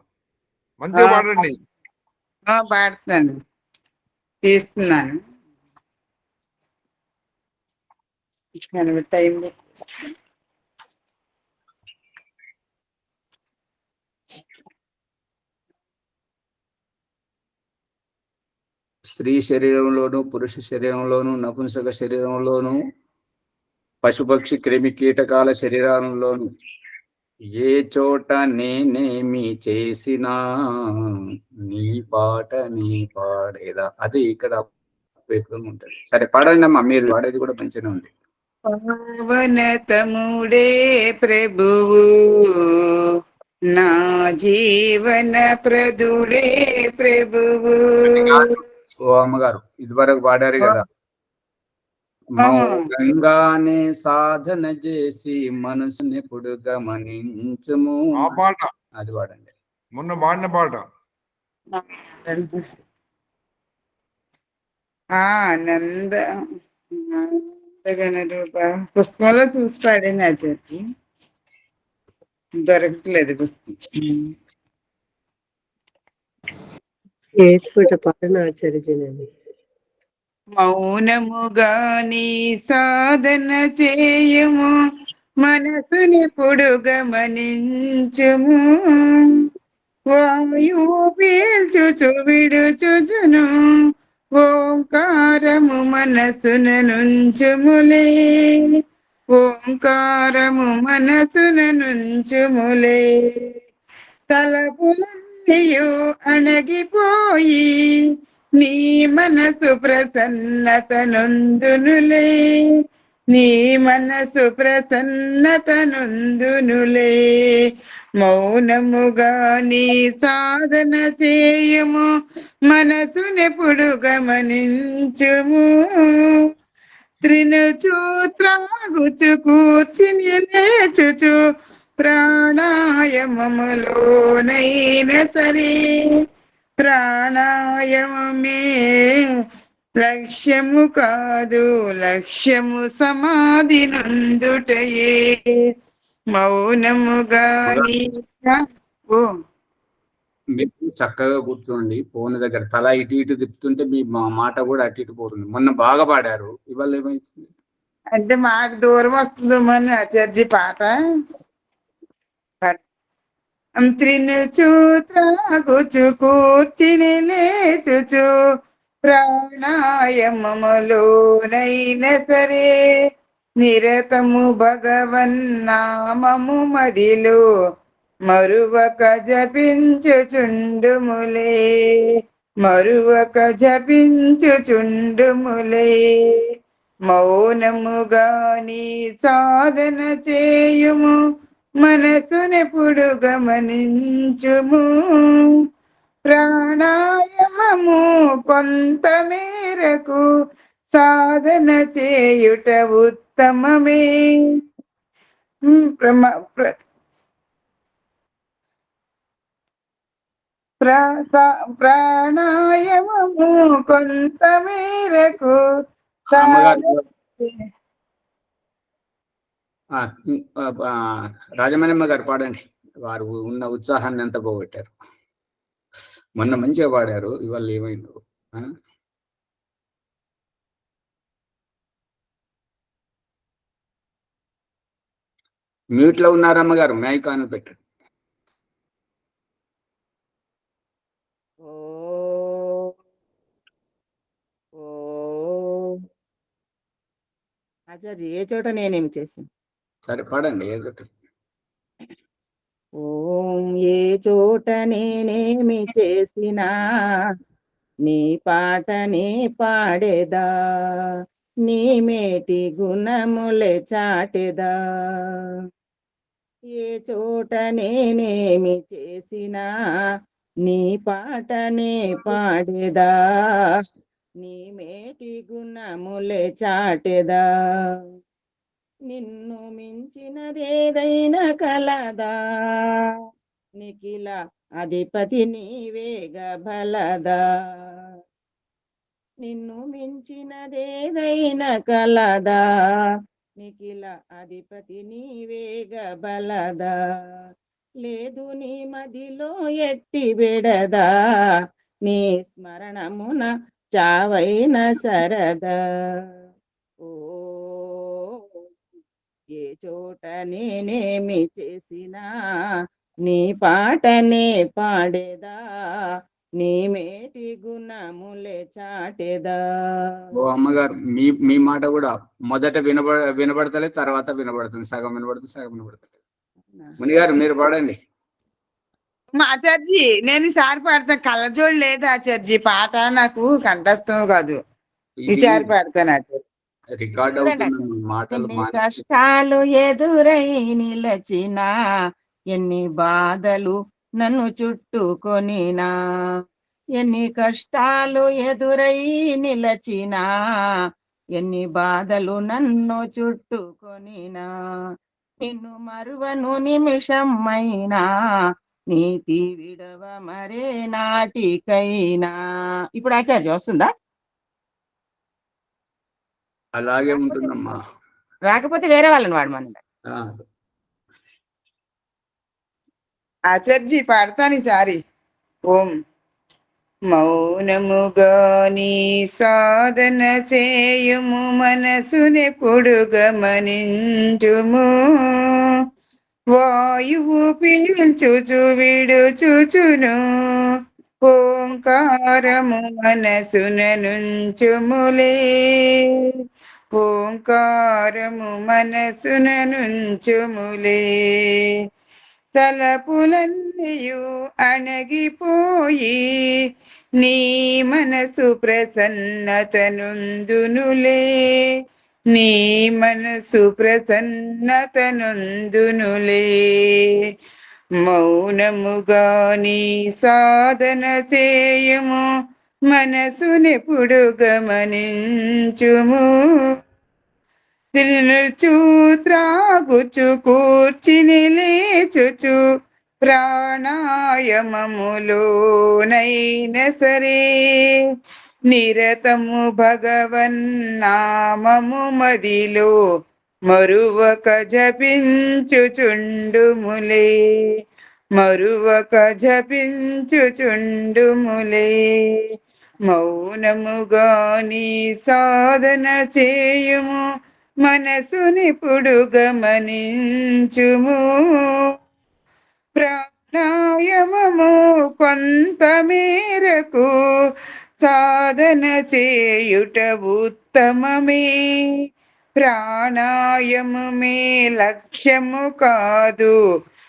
మంచిగా పాడండి. పాడుతున్నాను, తీస్తున్నాను. టైం స్త్రీ శరీరంలోను, పురుష శరీరంలోను, నపుంసక శరీరంలోను, పశుపక్షి క్రిమి కీటకాల శరీరంలోను ఏ చోట నేనేమి చేసినా నీ పాట నీ పాడేదా, అది ఇక్కడ ఉంటుంది. సరే పాడండి అమ్మా, మీరు పాడేది కూడా మంచిగా ఉంది. పావనతముడే ప్రభువు నా జీవన ప్రదుడే ప్రభువు. ఓ అమ్మగారు, ఇదివరకు పాడారు కదా, మౌనంగానే సాధన చేసి మనసుని ఎప్పుడు గమనించుము. ఆ పాట అది పాడండి. మొన్న పాడిన పాట. ఆనంద రూప పుస్తకంలో చూసి పాడాను ఆచార్య, దొరకట్లేదు పుస్తకం. నేర్చుకుంటే పాటను ఆచరించినది. మౌనముగా నీ సాధన చేయము, మనసునెప్పుడు గమనించుము. వాయువు పీల్చుచు విడుచుచును, ఓంకారము మనసున నుంచుములే. ఓంకారము మనసున నుంచుములే. తలపులన్నీయు అణగిపోయి నీ మనసు ప్రసన్నత నొందునులే. నీ మనసు ప్రసన్నత నొందునులే. మౌనముగా నీ సాధన చేయము, మనసునెప్పుడు గమనించుము. త్రినుచు త్రాగుచు కూర్చుని లేచుచు ప్రాణాయామములోనైనా సరే, ప్రాణాయామమే లక్ష్యము కాదు, లక్ష్యము సమాధి నందుటయే. మౌనముగా ఓ మీరు చక్కగా కూర్చోండి. ఫోన్ దగ్గర తల ఇటు ఇటు తిప్పుతుంటే మీ మాట కూడా అటు ఇటు పోతుంది. మొన్న బాగా పాడారు, ఇవాళ ఏమైతుంది? అంటే మాకు దూరం వస్తుందేమో అని ఆచార్య పాట. త్రినుచు త్రాగుచు కూర్చిని లేచుచు ప్రాణాయామములోనైనా సరే, నిరతము భగవన్నామము మదిలో మరువక జపించుచుండుములే. మరువక జపించుచుండుములే. మౌనముగా నీ సాధన చేయుము, మనసునెప్పుడు గమనించుము. ప్రాణాయామము కొంత మేరకు సాధన చేయుట ఉత్తమమే. ప్రాణాయామము కొంత మేరకు రాజమణమ్మ గారు పాడండి. వారు ఉన్న ఉత్సాహాన్ని ఎంత పోగొట్టారు. మొన్న మంచిగా పాడారు, ఇవాళ ఏమైందో. మ్యూట్ లో ఉన్నారమ్మ గారు, మైక్ ఆన్ పెట్టండి. ఆచార్య ఏ చోట నేనేమి చేశాను? సరే పాడండి ఏదో. ఓం ఏ చోట నేనేమి చేసినా నీ పాటనే పాడేదా, నీ మేటి గుణములే చాటెదా. ఏ చోట నేనేమి చేసినా నీ పాటనే పాడేదా, నీ మేటి గుణములే చాటెదా. నిన్ను మించినదేదైనా కలదా, నిఖిల అధిపతి నీవేగ బలదా. నిన్ను మించినదేదైనా కలదా, నిఖిల అధిపతి నీవేగ బలదా. లేదు నీ మదిలో ఎట్టి బెడదా, నీ స్మరణమున చావైన సరదా. ఓ ఏ చోట నేనేమి చేసినా నీ పాటనే పాడేదా, నీ మేటి గుణములే చాటెదా. ఓ అమ్మగారు, మీ మాట కూడా మొదట వినబడతలేదు, తర్వాత వినబడుతుంది. సగం వినబడుతుంది, సగం వినబడతలేదు. మునిగారు మీరు పాడండి. ఆచార్జీ నేను ఈసారి పాడతాను. కళ్ళజోడు లేదు ఆచార్జీ, పాట నాకు కంఠస్థం కాదు. ఈసారి పాడతాను ఆచార్య. రికార్డ్ అవుతుంది మాటలు. కష్టాలు ఎదురై నిలచినా, ఎన్ని బాధలు నన్ను చుట్టుకొనినా, ఎన్ని కష్టాలు ఎదురై నిలచినా, ఎన్ని బాధలు నన్ను చుట్టుకొనినా నిన్ను మరువను నిమిషమైనా నీతి విడవ మరే నాటికైనా. ఇప్పుడు ఆచార్య వస్తుందా? అలాగే ఉంటుందమ్మా. రాకపోతే వేరే వాళ్ళని వాడమని. ఆచార్జీ పాడతాను ఈసారి. ఓం మౌనముగాని సాధన చేయుము మనసునెప్పుడు గమనించుము వాయువు పీల్చుచు విడుచుచును ఓంకారము మనసున నుంచుములే ఓంకారము మనసున నుంచుములే తలపులన్నయు అణగిపోయి నీ మనసు ప్రసన్నతనుందునులే నీ మనసు ప్రసన్నతనుందునులే మౌనముగా నీ సాధన చేయుము మనసునెప్పుడు గమనించుము తినుచు త్రాగుచు కూర్చిని లేచుచు ప్రాణాయామములోనైన సరే నిరతము భగవన్నామము మదిలో మరువక జపించుచుండుములే మరువక జపించుచుండుములే మౌనముగా నీ సాధన చేయుము మనసునిప్పుడు గమనించుము ప్రాణాయామము కొంత మేరకు సాధన చేయుట ఉత్తమమే ప్రాణాయామమే లక్ష్యము కాదు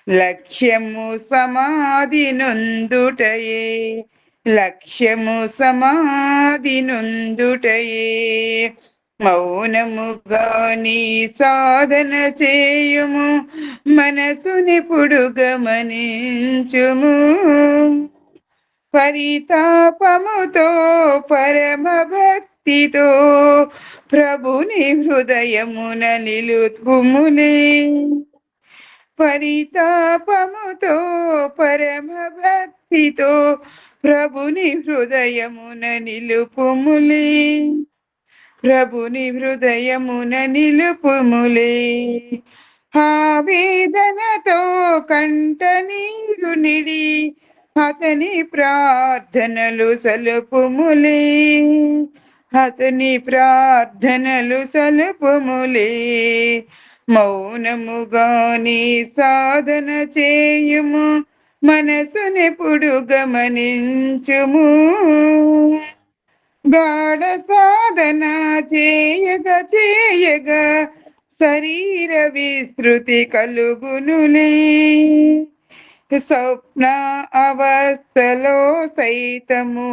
లక్ష్యము సమాధి నొందుటయే లక్ష్యము సమాధి నొందుటయే మౌనముగా నీ సాధన చేయుము మనసునిప్పుడు గమనించుము పరితాపముతో పరమ భక్తితో ప్రభుని హృదయమున నిలుపుములే పరితాపముతో పరమ భక్తితో ప్రభుని హృదయమున నిలుపుములే ప్రభుని హృదయమున నిలుపుములే ఆవేదనతో కంట నీరు నిడి అతని ప్రార్థనలు సలుపుములే అతని ప్రార్థనలు సలుపుములే మౌనముగా నీ సాధన చేయుము మనసునెప్పుడు గమనించుము గాఢ సాధన చేయగా చేయగా శరీర విస్తృతి కలుగునులే స్వప్న అవస్థలో సైతము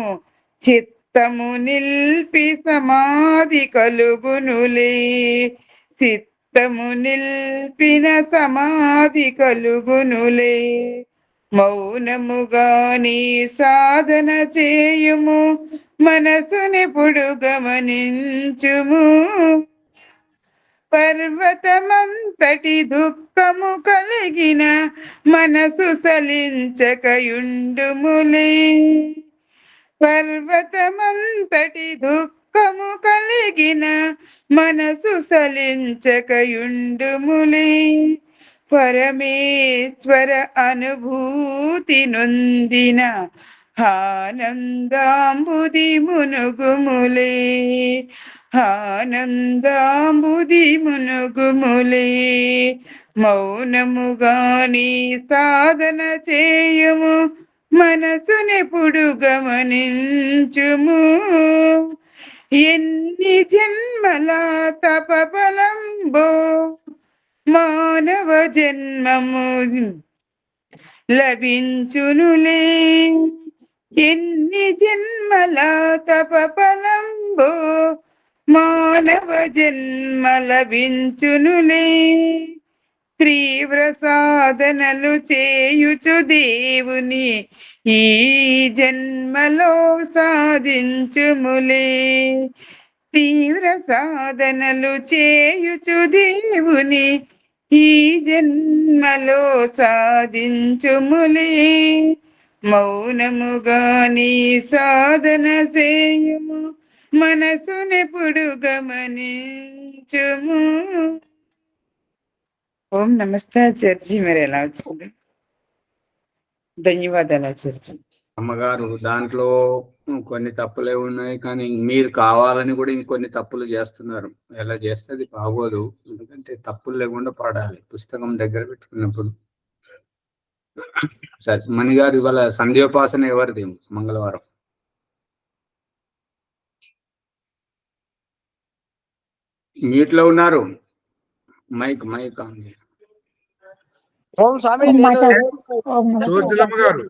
చిత్తము నిల్పి సమాధి కలుగునులే చిత్తము నిల్పిన సమాధి కలుగునులే మౌనముగా నీ సాధన చేయుము మనసునెప్పుడు గమనించుము పర్వతమంతటి దుఃఖము కలిగిన మనసు సలించకయుండుములే పర్వతమంతటి దుఃఖము కలిగిన మనసు సలించకయుండుములే పరమేశ్వర అనుభూతి నొందిన ఆనందాంబుది మునుగుములే ఆనందాంబుది మునుగుములే మౌనముగా నీ సాధన చేయుము మనసునెప్పుడు గమనించుము ఎన్ని జన్మల తపఫలంబో మానవ జన్మము లభించునులే ఎన్ని జన్మల తపఫలంబో మానవ జన్మ లభించునులే తీవ్ర సాధనలు చేయుచు దేవుని ఈ జన్మలో సాధించుములే తీవ్ర సాధనలు చేయుచు దేవుని ఈ జన్మలో సాధించుములే. మౌనముగా నీ సాధన చేయుము, మనసునెప్పుడు గమనించుము. ఓం నమస్తే ఆచార్జీ. మరి ఎలా వచ్చింది? ధన్యవాదాలు ఆచార్జీ. అమ్మగారు దాంట్లో కొన్ని తప్పులే ఉన్నాయి, కానీ మీరు కావాలని కూడా ఇంకొన్ని తప్పులు చేస్తున్నారు. ఎలా చేస్తే అది బాగోదు. ఎందుకంటే తప్పులు లేకుండా పాడాలి పుస్తకం దగ్గర పెట్టుకున్నప్పుడు. సరే మణిగారు, ఇవాళ సంధ్యోపాసన ఎవరిది? మంగళవారం. మీట్లో ఉన్నారు. మైక్ ఆన్ చేయండి. ఓం స్వామి, నేను సూర్యలమ్మ గారు,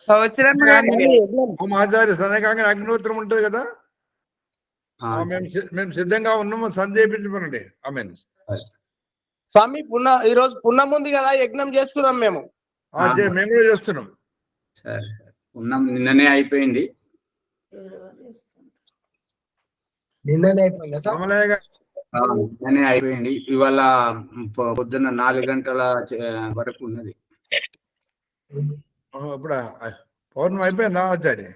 అవసరమ్మ గారు, ఓం ఆచార్య సనకాంగ అగ్నిహోత్రం ఉంటది కదా, ఆ, మేము సిద్ధంగా ఉన్నాము. సంధ్యేపించమనండి. ఆమెన్. స్వామి ఈ రోజు పున్నం ఉంది కదా, యజ్ఞం చేస్తున్నాం మేము. మేము కూడా చేస్తున్నాం. సరే సరే ఉన్నాం. నిన్ననే అయిపోయింది. నిన్ననే అయిపోయిందా సార్? రామలయ్య గారు, నిన్ననే అయిపోయింది. ఇవాళ పొద్దున్న 4 గంటల వరకు ఉన్నది. ఇప్పుడు పౌర్ణమి అయిపోయిందా ఆచార్య?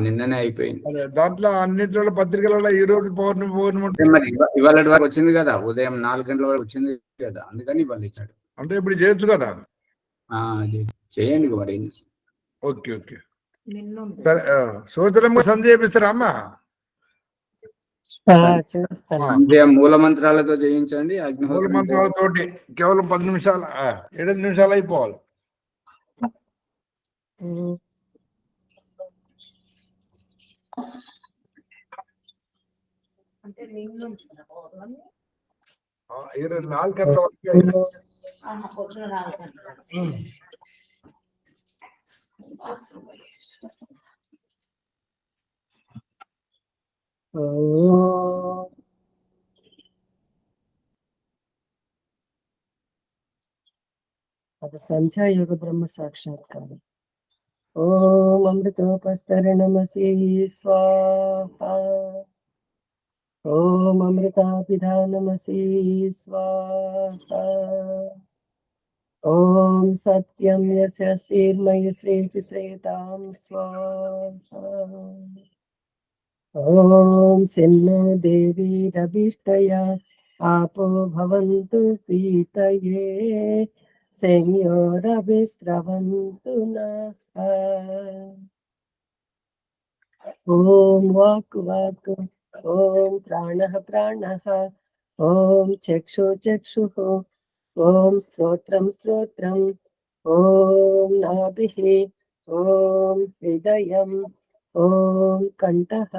నిన్ననే అయిపోయింది. అదే దాంట్లో అన్నింటిలో పత్రికలలో ఈ రోజు పౌర్ణమి అంటే మరి ఇవాళ వరకు వచ్చింది కదా, ఉదయం 4 గంటల వరకు వచ్చింది కదా, అందుకని ఇవాళ ఇచ్చాడు. అంటే ఇప్పుడు చేయొచ్చు కదా. అది చేయండి మరి. ఓకే ఓకే సరే. సూత్రం సంధ్య చేపిస్తారా అమ్మా? సంధ్య మూల మంత్రాలతో చేయించండి. మూల అగ్నిహోత్రం మంత్రాలతోటి కేవలం 10 నిమిషాలు, 7 నిమిషాలు అయిపోవాలి. అంటే నీళ్ళు 4 గంటల వరకు. పొద్దున 4 గంటలు. అది సంధ్యాయోగ బ్రహ్మ సాక్షాత్కారం. ఓం అమృతోపస్తరణమసి స్వాహా. ఓం అమృతాపిధానమసి స్వాహా. ఓం సత్యం యస్య శ్రీర్మయ శ్రీకి శ్రీతాం స్వాహా. ఓం సిన్నో దేవి రవిష్టయ ఆపో భవంతు పీతయే సంయోరవిస్రవంతు నః. ఓం వాక్ ఓం ప్రాణః ఓం చక్షుః ఓం శ్రోత్రం ఓం నాభిః ఓం హృదయం ఓం కంఠః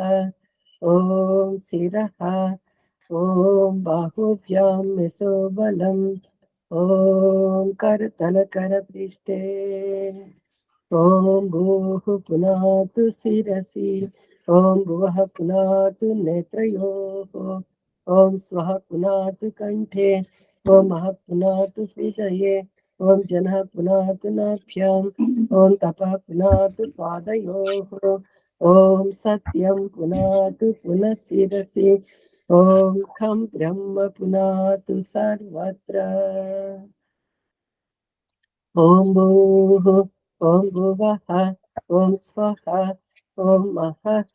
ఓం శిరః ఓం బాహుభ్యాం యశోబలం ఓం కరపృష్ఠే ఓం భూః పునాతు శిరసి ఓం భువః పునాతు నేత్రయోః ఓం స్వః పునాతు కంఠే ఓం మహః పునాతు హృదయే ఓం జనః పునాతు నాభ్యాం ఓం తపః పునాతు పాదయోః ఓం సత్యం పునాతు పునః శిరసి ఓం ఖం బ్రహ్మ పునాతు సర్వత్ర. ఓం భూః ఓం భువః ఓం స్వః ఓం మహః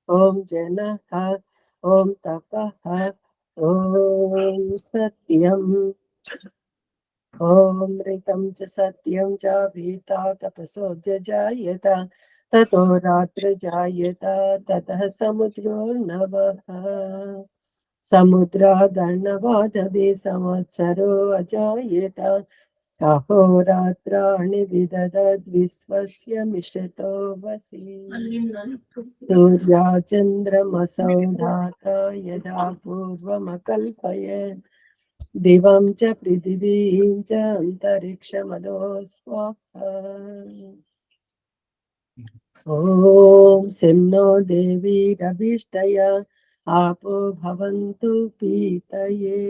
ఓం జనః ఓం తపః ఓం సత్యం ఓం ఋతం చ సత్యం చ భీతా తపసో జాయత తతో రాత్రి జాయత తతః సముద్రోర్నవః సముద్రాదర్ణవాదవే సంవత్సరో అజాయత అహోరాత్రాణి విదదద్విశ్వస్య మిషతో వసి సూర్యాచంద్రమసౌ ధాత యదా పూర్వమకల్పయత్ దివం చ పృథివీం చ అంతరిక్షమదో స్వాహా. ఓం సిన్నో దేవి రవిష్టయ ఆపో భవంతు పీతయే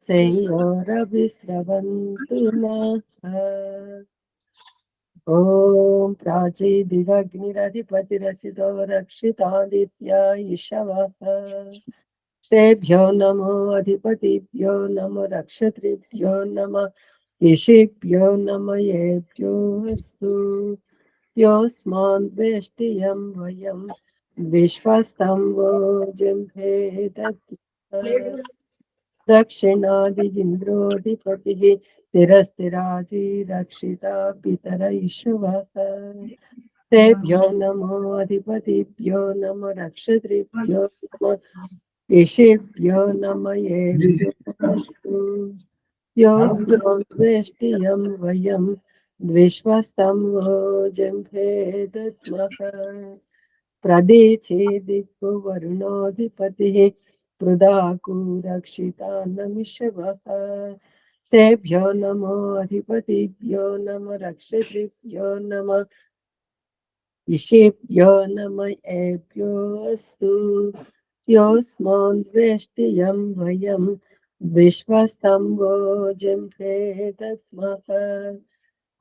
సంయోరవిస్రవంతు నః. ॐ प्राचीदिगग्निरधिपतिरसितो रक्षितादित्या ईशवः तेभ्यो नमो अधिपतिभ्यो नमो रक्षत्रिभ्यो नमः ऋषिभ्यो नमः येभ्यो अस्तु योऽस्मान् वेष्टियं वयं विश्वस्तं वो जिह्वेदत् दक्षिणादिगिन्द्रोऽधिपतिः स्थिरस्थिराजिरक्षिता पितर ईशवः तेभ्यो नमो अधिपतिभ्यो नमो रक्षत्रिभ्यो नमः ऋषिभ्यो नमः येभ्यो अस्तु योऽस्मान् वेष्टियं वयं विश्वस्तं वो जिह्वेदद्मः प्रदीचे दिक्खु वरुणोऽधिपतिः पृदाकुरक्षितानमिषवः तेभ्यो नमो अधिपतिभ्यो नमो रक्षत्रिभ्यो नमः ऋषिभ्यो नमः एभ्यो अस्तु योऽस्मान् वेष्टियं वयं विश्वस्तं वो जिह्वेदद्मः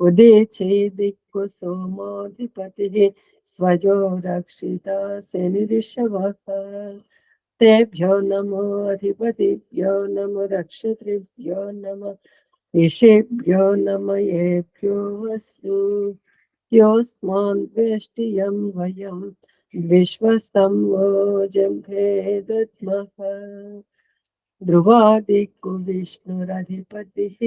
उदीचे दिक्खु सोमोऽधिपतिः स्वजो रक्षिता शनिऋषवः तेभ्यो नमो अधिपतिभ्यो नमो रक्षत्रिभ्यो नमः ऋषिभ्यो नमः येभ्यो अस्तु योऽस्मान् वेष्टियं वयं विश्वस्तं वो जिह्वेदद्मः ध्रुवादिक्कु विष्णुरधिपतिः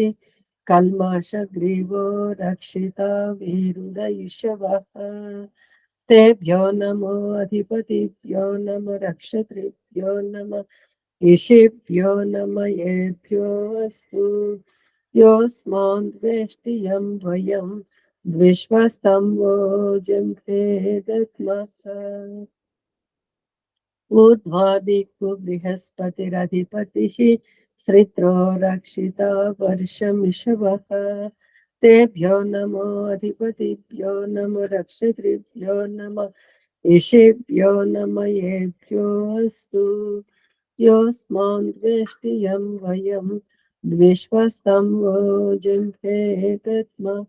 कल्माषग्रीवो रक्षिता वीरुदयिषवः तेभ्यो नमो अधिपतिभ्यो नमो रक्षत्रिभ्यो नमः ऋषिभ्यो नमः येभ्यो अस्तु योऽस्मान् वेष्टियं वयं विश्वस्तं वो जिह्वेदद्मः ऊर्ध्वादिक्कु बृहस्पतिरधिपतिः श्रित्रो रक्षिता वर्षमिषवः तेभ्यो नमो अधिपतिभ्यो नमो रक्षत्रिभ्यो नमः ऋषिभ्यो नमः येभ्यो अस्तु योऽस्मान् वेष्टियं वयं विश्वस्तं वो जिह्वेदद्मः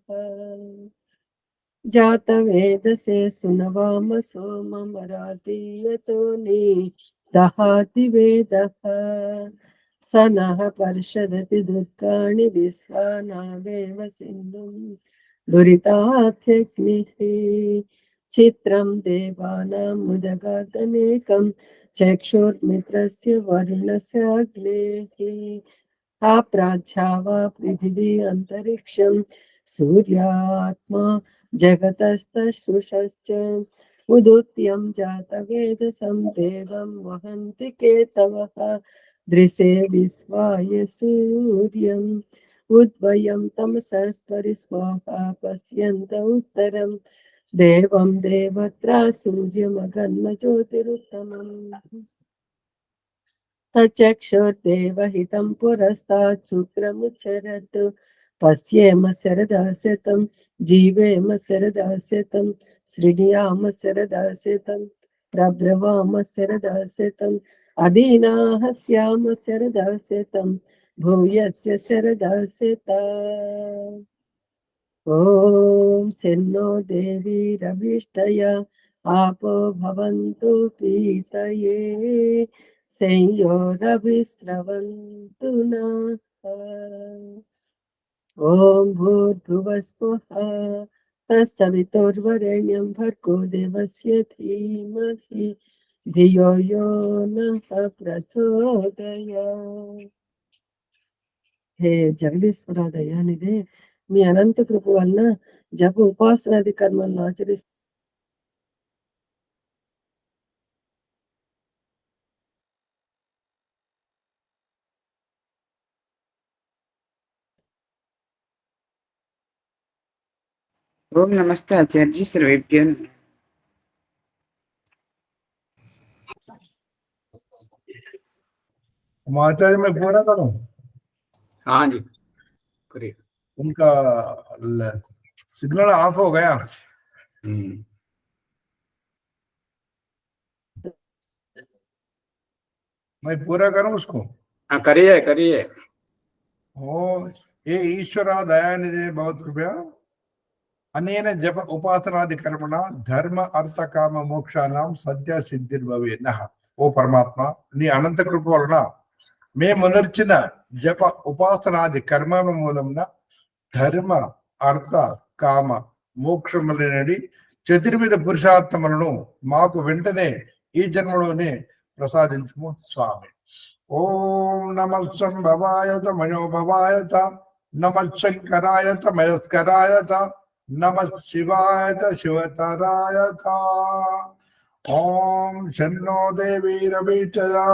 जातवेदसे सुनवाम सोममरातीयतो दहाति वेदः स नः पर्षदति दुर्गाणि विश्वानावेव सिन्धुं दुरितात्यग्निः चित्रं देवानां मुदगादनेकं चक्षुर्मित्रस्य वरुणस्य अग्नेः प्राच्यावा पृथिवी अन्तरिक्षं सूर्यात्मा जगतस्तश्रुषश्च उदुत्यं जातवेदसं देवं वहन्ति केतवः दृशे विश्वाय सूर्यम् उद्वयं तमसस्परि स्वाहा पश्यन्त उत्तरं देवं देवत्रा सूर्यमगन्म ज्योतिरुत्तमम् तच्चक्षुर्देवहितं पुरस्तात् शुक्रमुच्चरत् पश्येम शरदास्यतं जीवेम शरदास्यतं सृणीयाम शरदास्यतं प्रब्रवाम शरदास्यतं अधीनाः स्याम शरदास्यतं भूयस्य शरदास्यता ॐ सेन्नो देवी रविष्टया आपो भवन्तु पीतये संयोरविस्रवन्तु नः ॐ भूर्भुवस्वः तत्सवितुर्वरेण्यं भर्गो देवस्य धीमहि धियो यो नः प्रचोदयात् हे జగదీశ్వర దయానిదే మీ అనంత కృప వలన జప ఉపాసనాది కర్మలను ఆచరిస్తూ ఓం నమస్తే ఆచార్య సర్వేభ్యో నమః. आचार्य मैं पूरा करूं हाँ जी करिए। उनका सिग्नल ऑफ हो गया। मैं पूरा करूं उसको। हाँ करिए करिए। ओ ये ईश्वरा दयानिधि बहुत कृपया అనేన జప ఉపాసనాది కర్మణ ధర్మ అర్థ కామ మోక్షానం సద్య సిద్ధిర్భవేన. ఓ పరమాత్మ, నీ అనంత కృప వలన మేమునర్చిన జప ఉపాసనాది కర్మల మూలమున ధర్మ అర్థ కామ మోక్షములనేది చతుర్విధ పురుషార్థములను మాకు వెంటనే ఈ జన్మలోనే ప్రసాదించుము స్వామి. ఓం నమ సంభవాయత మయోభవాయత, నమ శంకరాయత మయస్కరాయత, నమ శివాయత శివతరాయత. ఓం శన్నో దేవీరవిచయా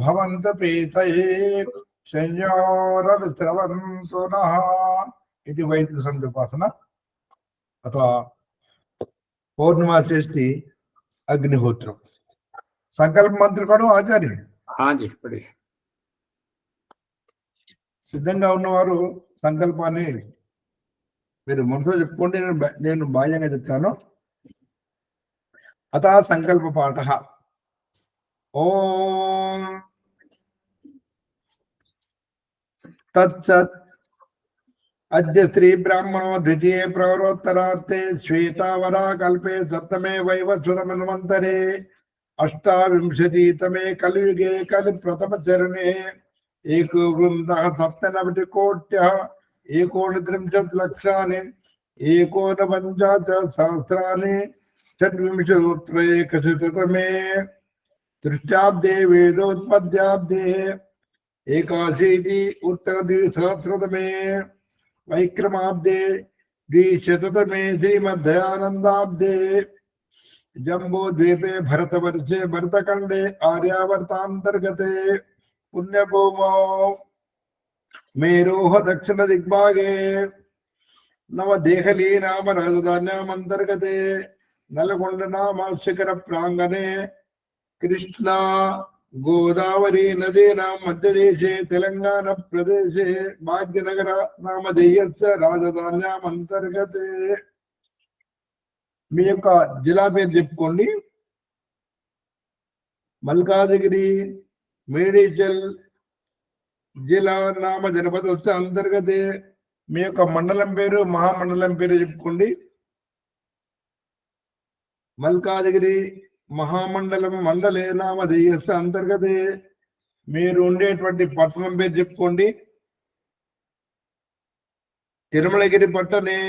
భవంత పీతయే సంయోరవిస్రవంతు నః. ఇది వైదిక సంధ్యోపాసన అథవా పౌర్ణమాసేష్టి అగ్నిహోత్రం. సంకల్ప మంత్ర కూడా ఆచార్య हाँ जी पढ़िए. సిద్ధంగా ఉన్నవారు సంకల్పాన్ని మీరు మనసులో చెప్పుకోండి, నేను బాహ్యంగా చెప్తాను. అత సంకల్ప పాఠ. ఓం తత్సత్. అద్య శ్రీ బ్రాహ్మణో ద్వితీయే ప్రవరోత్తరార్థే శ్వేతావరా కల్పే సప్తమే వైవస్వతమన్వంతరే అష్టావింశతితమే కలియుగే కలి ప్రథమ చరణే ఏకో వృందః సప్తనవతికోట్యః ఏకోనత్రింశత్ లక్షాని ఏకోనపంచాశ సహస్రాని షడ్వింశోత్తరైకశతతమే తృష్టాబ్దే వేదోత్పత్త్యాబ్దే ఏకాశీతి ఉత్తరద్విసహస్రతమే వైక్రమాబ్దే ద్విశతతమే శ్రీమద్దయానందాబ్దే जम्बो द्वीपे भरतवर्षे भरतखंडे आर्यावर्तांतर्गते पुण्यभूमौ मेरोह दक्षिण दिग्भागे नवदेहली नाम राजधान्यामंतर्गते नलगोंड नाम शिखर प्रांगणे कृष्णा गोदावरी नदीनां मध्यदेशे तेलंगाना प्रदेशे भाग्यनगर नामधेयस्य राजधान्यामंतर्गते. మీ యొక్క జిల్లా పేరు చెప్పుకోండి. మల్కాజిగిరి మేడిచల్ జిల్లా నామ జనపద అంతర్గతే. మీ యొక్క మండలం పేరు మహామండలం పేరు చెప్పుకోండి. మల్కాజిగిరి మహామండలం మండలే నామ దేయస్య అంతర్గతే. మీరు ఉండేటువంటి పట్టణం పేరు చెప్పుకోండి. తిరుమలగిరి పట్టణే.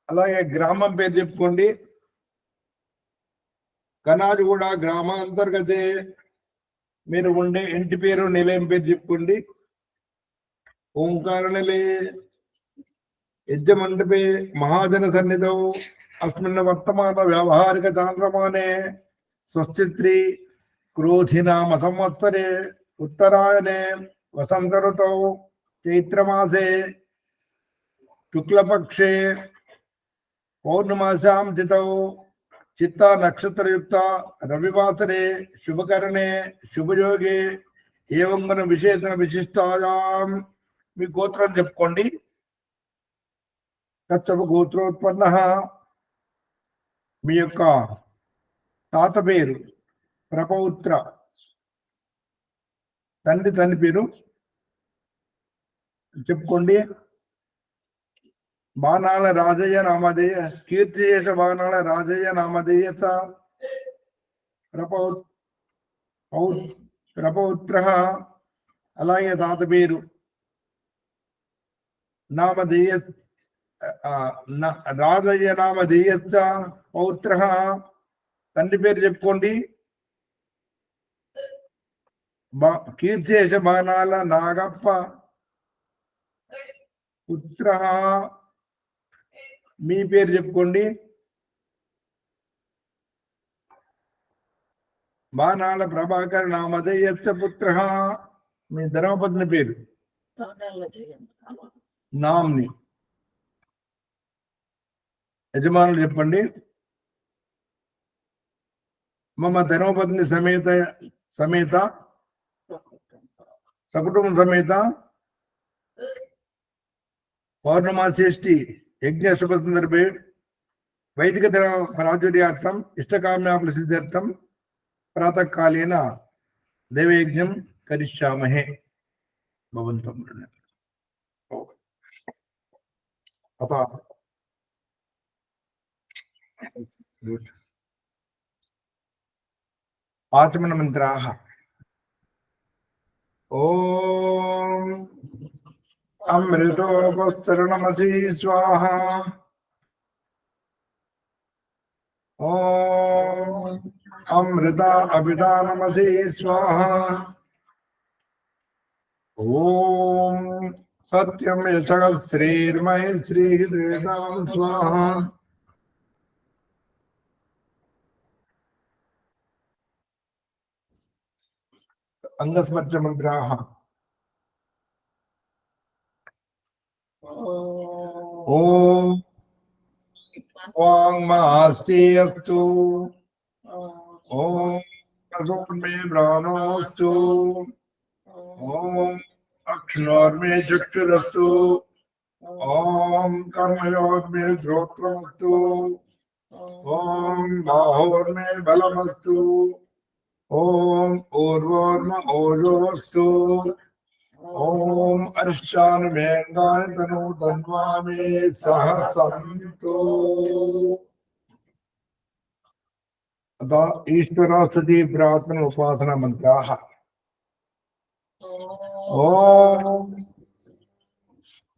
అలాగే గ్రామం పేరు చెప్పుకోండి. కనాజగూడ గ్రామాంతర్గతే. మీరు ఉండే ఇంటి పేరు నిలయం పేరు చెప్పుకోండి. ఓంకార నిలయ యజ్ఞమండపే మహాజన సన్నిధౌ అస్మిన్ వర్తమాన వ్యావహారిక చాంద్రమానే స్వస్తిత్రి క్రోధినామ సంవత్సరే ఉత్తరాయణే వసంత ఋతౌ చైత్రమాసే శుక్లపక్షే పౌర్ణమాసాం తిథౌ చిత్తా నక్షత్రయుక్త రవివాసరే శుభకరణే శుభయోగే ఏవంగన విశేషణ విశిష్టాయాం. మీ గోత్రం చెప్పుకోండి. కచ్చప గోత్రోత్పన్న. మీ యొక్క తాత పేరు ప్రపౌత్ర. తండ్రి పేరు చెప్పుకోండి. బాణాల రాజయ్య నామధేయ కీర్తిశేష బాణాల రాజయ్య నామధేయత ప్రపౌత్ర. అలాగే తాత పేరు నామధేయ రాజయ్య నామధేయచ్చ పౌత్ర. తండ్రి పేరు చెప్పుకోండి. కీర్తిశేష బాణాల నాగప్ప పుత్ర. మీ పేరు చెప్పుకోండి. బాణాల ప్రభాకర్ నామధేయచ్చ పుత్ర. మీ ధర్మపత్ని పేరు నామ్ని. యజమానులు చెప్పండి. మమ ధర్మపత్ని సమేత సకుటుంబ సమేత పౌర్ణమాసేష్టి యజ్ఞ శుభ సందర్భే వైదిక ధర్మ ప్రాచుర్యార్థం ఇష్టకామ్యాఫల సిద్ధ్యర్థం ప్రాతకాలీన దైవయజ్ఞం కరిష్యామహే. భవంతం. आचमनमन्त्राः। ॐ अमृतोपस्तरणमति स्वाहा। ॐ अमृता अभिदानमति स्वाहा। ॐ सत्यं यशः श्रीर्महि श्रीर्वेदां स्वाहा। अंगस्मर्चमन्त्राः। ॐ वाङ्मास्ति ॐ प्रसोन्मे प्राणोऽस्तु। ॐ अक्षणोर्मे चक्षुरस्तु। ॐ कर्मयोर्मे श्रोत्रमस्तु। ॐ बाहोर्मे बलमस्तु। ॐ ऊर्वोर्म ओजोऽस्तु। ॐ अरिष्टानुमेङ्गानि तनु तन्वामे सह सन्तु। अतः ईश्वरास्तुति प्रार्थना उपासना मंत्राः। ॐ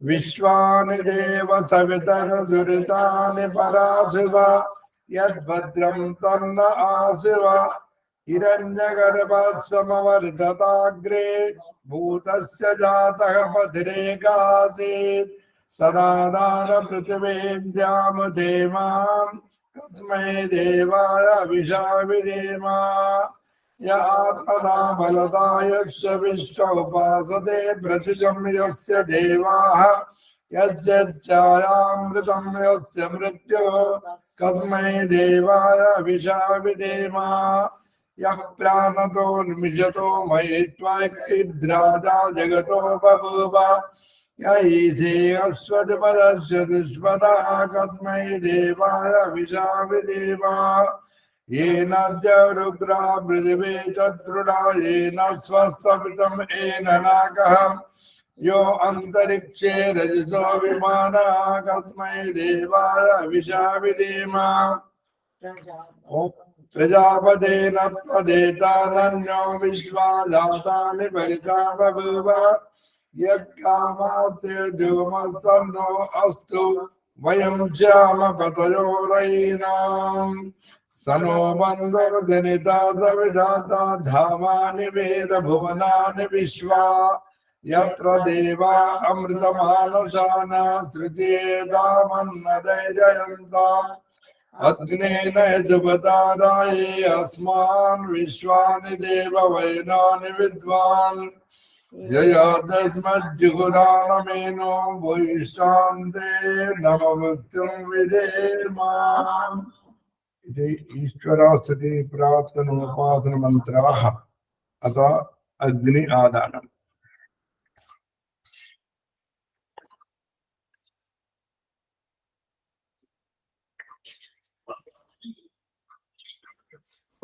विश्वानि देव सवितर्दुरितानि पराशिव यद्भद्रं तन्न आशिव हिरण्यगर्भात् समवर्धताग्रे भूतस्य जातः पथिरेकासीत् सदा दान पृथिवीं देवां तस्मै देवाय विशाविदेमा य आत्मदा बलदा यस्य विश्व उपासते प्रतिजं यस्य देवाः यस्यामृतं यस्य मृत्युः तस्मै देवाय विशाविदेमा यः प्राणतो निमिषतो मयित्वाक्सिद्राजा जगतो बभूव यैषे अश्वत्पदस्य दुष्पदः तस्मै देवाय विशाविदेवा येनाद्य रुद्रा पृथिवी चतुर्णा येन स्वस्तमितं येन नाकः यो अन्तरिक्षे रजसो विमानः तस्मै देवाय विशाविदेमा प्रजापतेन त्वदेतानन्यो विश्वा जातानि परिता बभूव यत्कामास्ते द्योमस्तन्नो अस्तु वयं श्याम पतयो रयिणाम् सनो बन्धो जनिता सविधाता धामानि वेद भुवनानि विश्वा यत्र देवा अमृतमानसाना श्रुत्येतामन्नदय जयन्ताम् अग्नेन यजुपताराये अस्मान् विश्वानि देव वैनानि विद्वान् ययादस्मज्जुगुरानमेनो भूयिष्ठान्ते नममुक्तिं विधेमाम्। इति ईश्वरास्तुति प्रार्थनोपासना मंत्राः। अतः अग्नि आदानम्।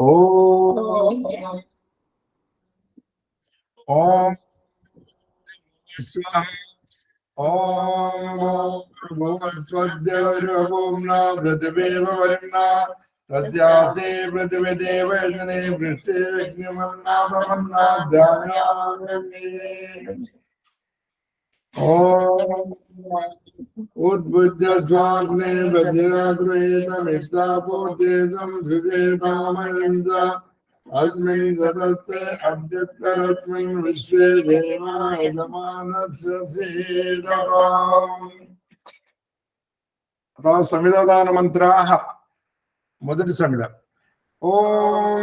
ओम ओम स्वाहा। ओम भूमस्वद्योर्भूम्ना पृथिवीव वरुणा तस्यासे पृथिवी देवयजने वृष्टे अग्निमन्नादमन्नाध्यायामि। ओम उद्बुद्ध स्वाग्ने वज्राग्रेतमिष्टापोतेजं सुजेतामयञ्च अस्मिन् सदस्ते अद्यत्तरस्मिन् विश्वे देवा यजमानस्य सीदताम्। अतः संविधान मंत्राः। మొదటి సంగ ఓం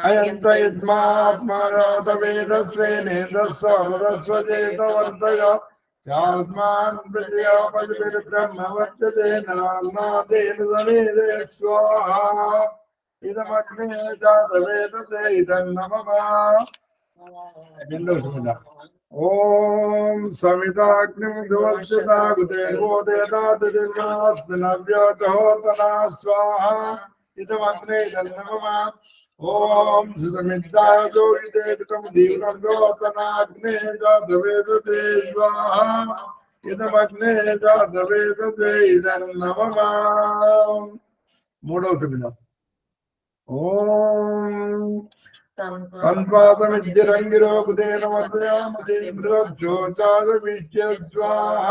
అయంత యజ్మాత్మాయాత వేదస్వేనేదస్సవదస్వజేత వర్తయ చాస్మాన్ ప్రజాపతిర్బ్రహ్మ వర్తతే నాదేన సవేదే స్వాహా ఇదమగ్నే జాత వేదతే ఇదన్నమమ। రెండవ సంగ ఓం సమితాగ్నిం ధ్వస్యతా గుదేర్వోదేదాతిర్మాస్మినవ్యోజహోతనా స్వాహా ఇదమగ్నే ఇదన్నమమ। ఓం సుతమిద్దాయ జోగిదేవితం దీవనగోతనాగ్నే జాత వేదతే స్వాహా ఇదమగ్నే జాత వేదతే ఇదన్నమమ। మూడవ శబ్దం ఓం తన్పాతమిద్దిరంగిరోగుదేనమర్దయామతే మృగోచాగవిష్య స్వాహ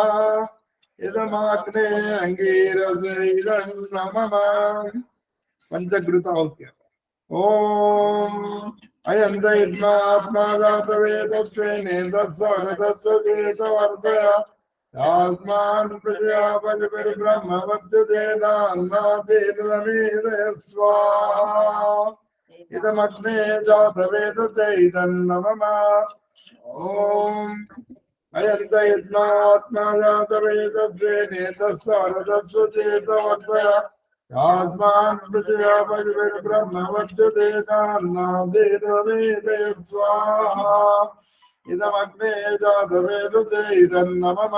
ఇదమాగ్నే అంగీరసైరన్నమః పంచగృతావత్య ఓం అయంతైత్మాత్మాజాతవేదస్వేనేతస్సగతస్వేతవర్తయ ఆస్మాన్ ప్రజాపతిర్బ్రహ్మవద్యుదేనాన్నాదేనమేదయ స్వాహా ఇదమగ్నే జాతవేదతే ఇదన్నమః ఓం అయంతైత్మాత్మాజాతవేదస్వేనేతస్సగతస్వేతవర్తయ ఆస్మాన్ ప్రజాపతిర్బ్రహ్మవద్యుదేనాన్నాదేనమేదయ స్వాహా ఇదమగ్నే జాతవేదతే ఇదన్నమః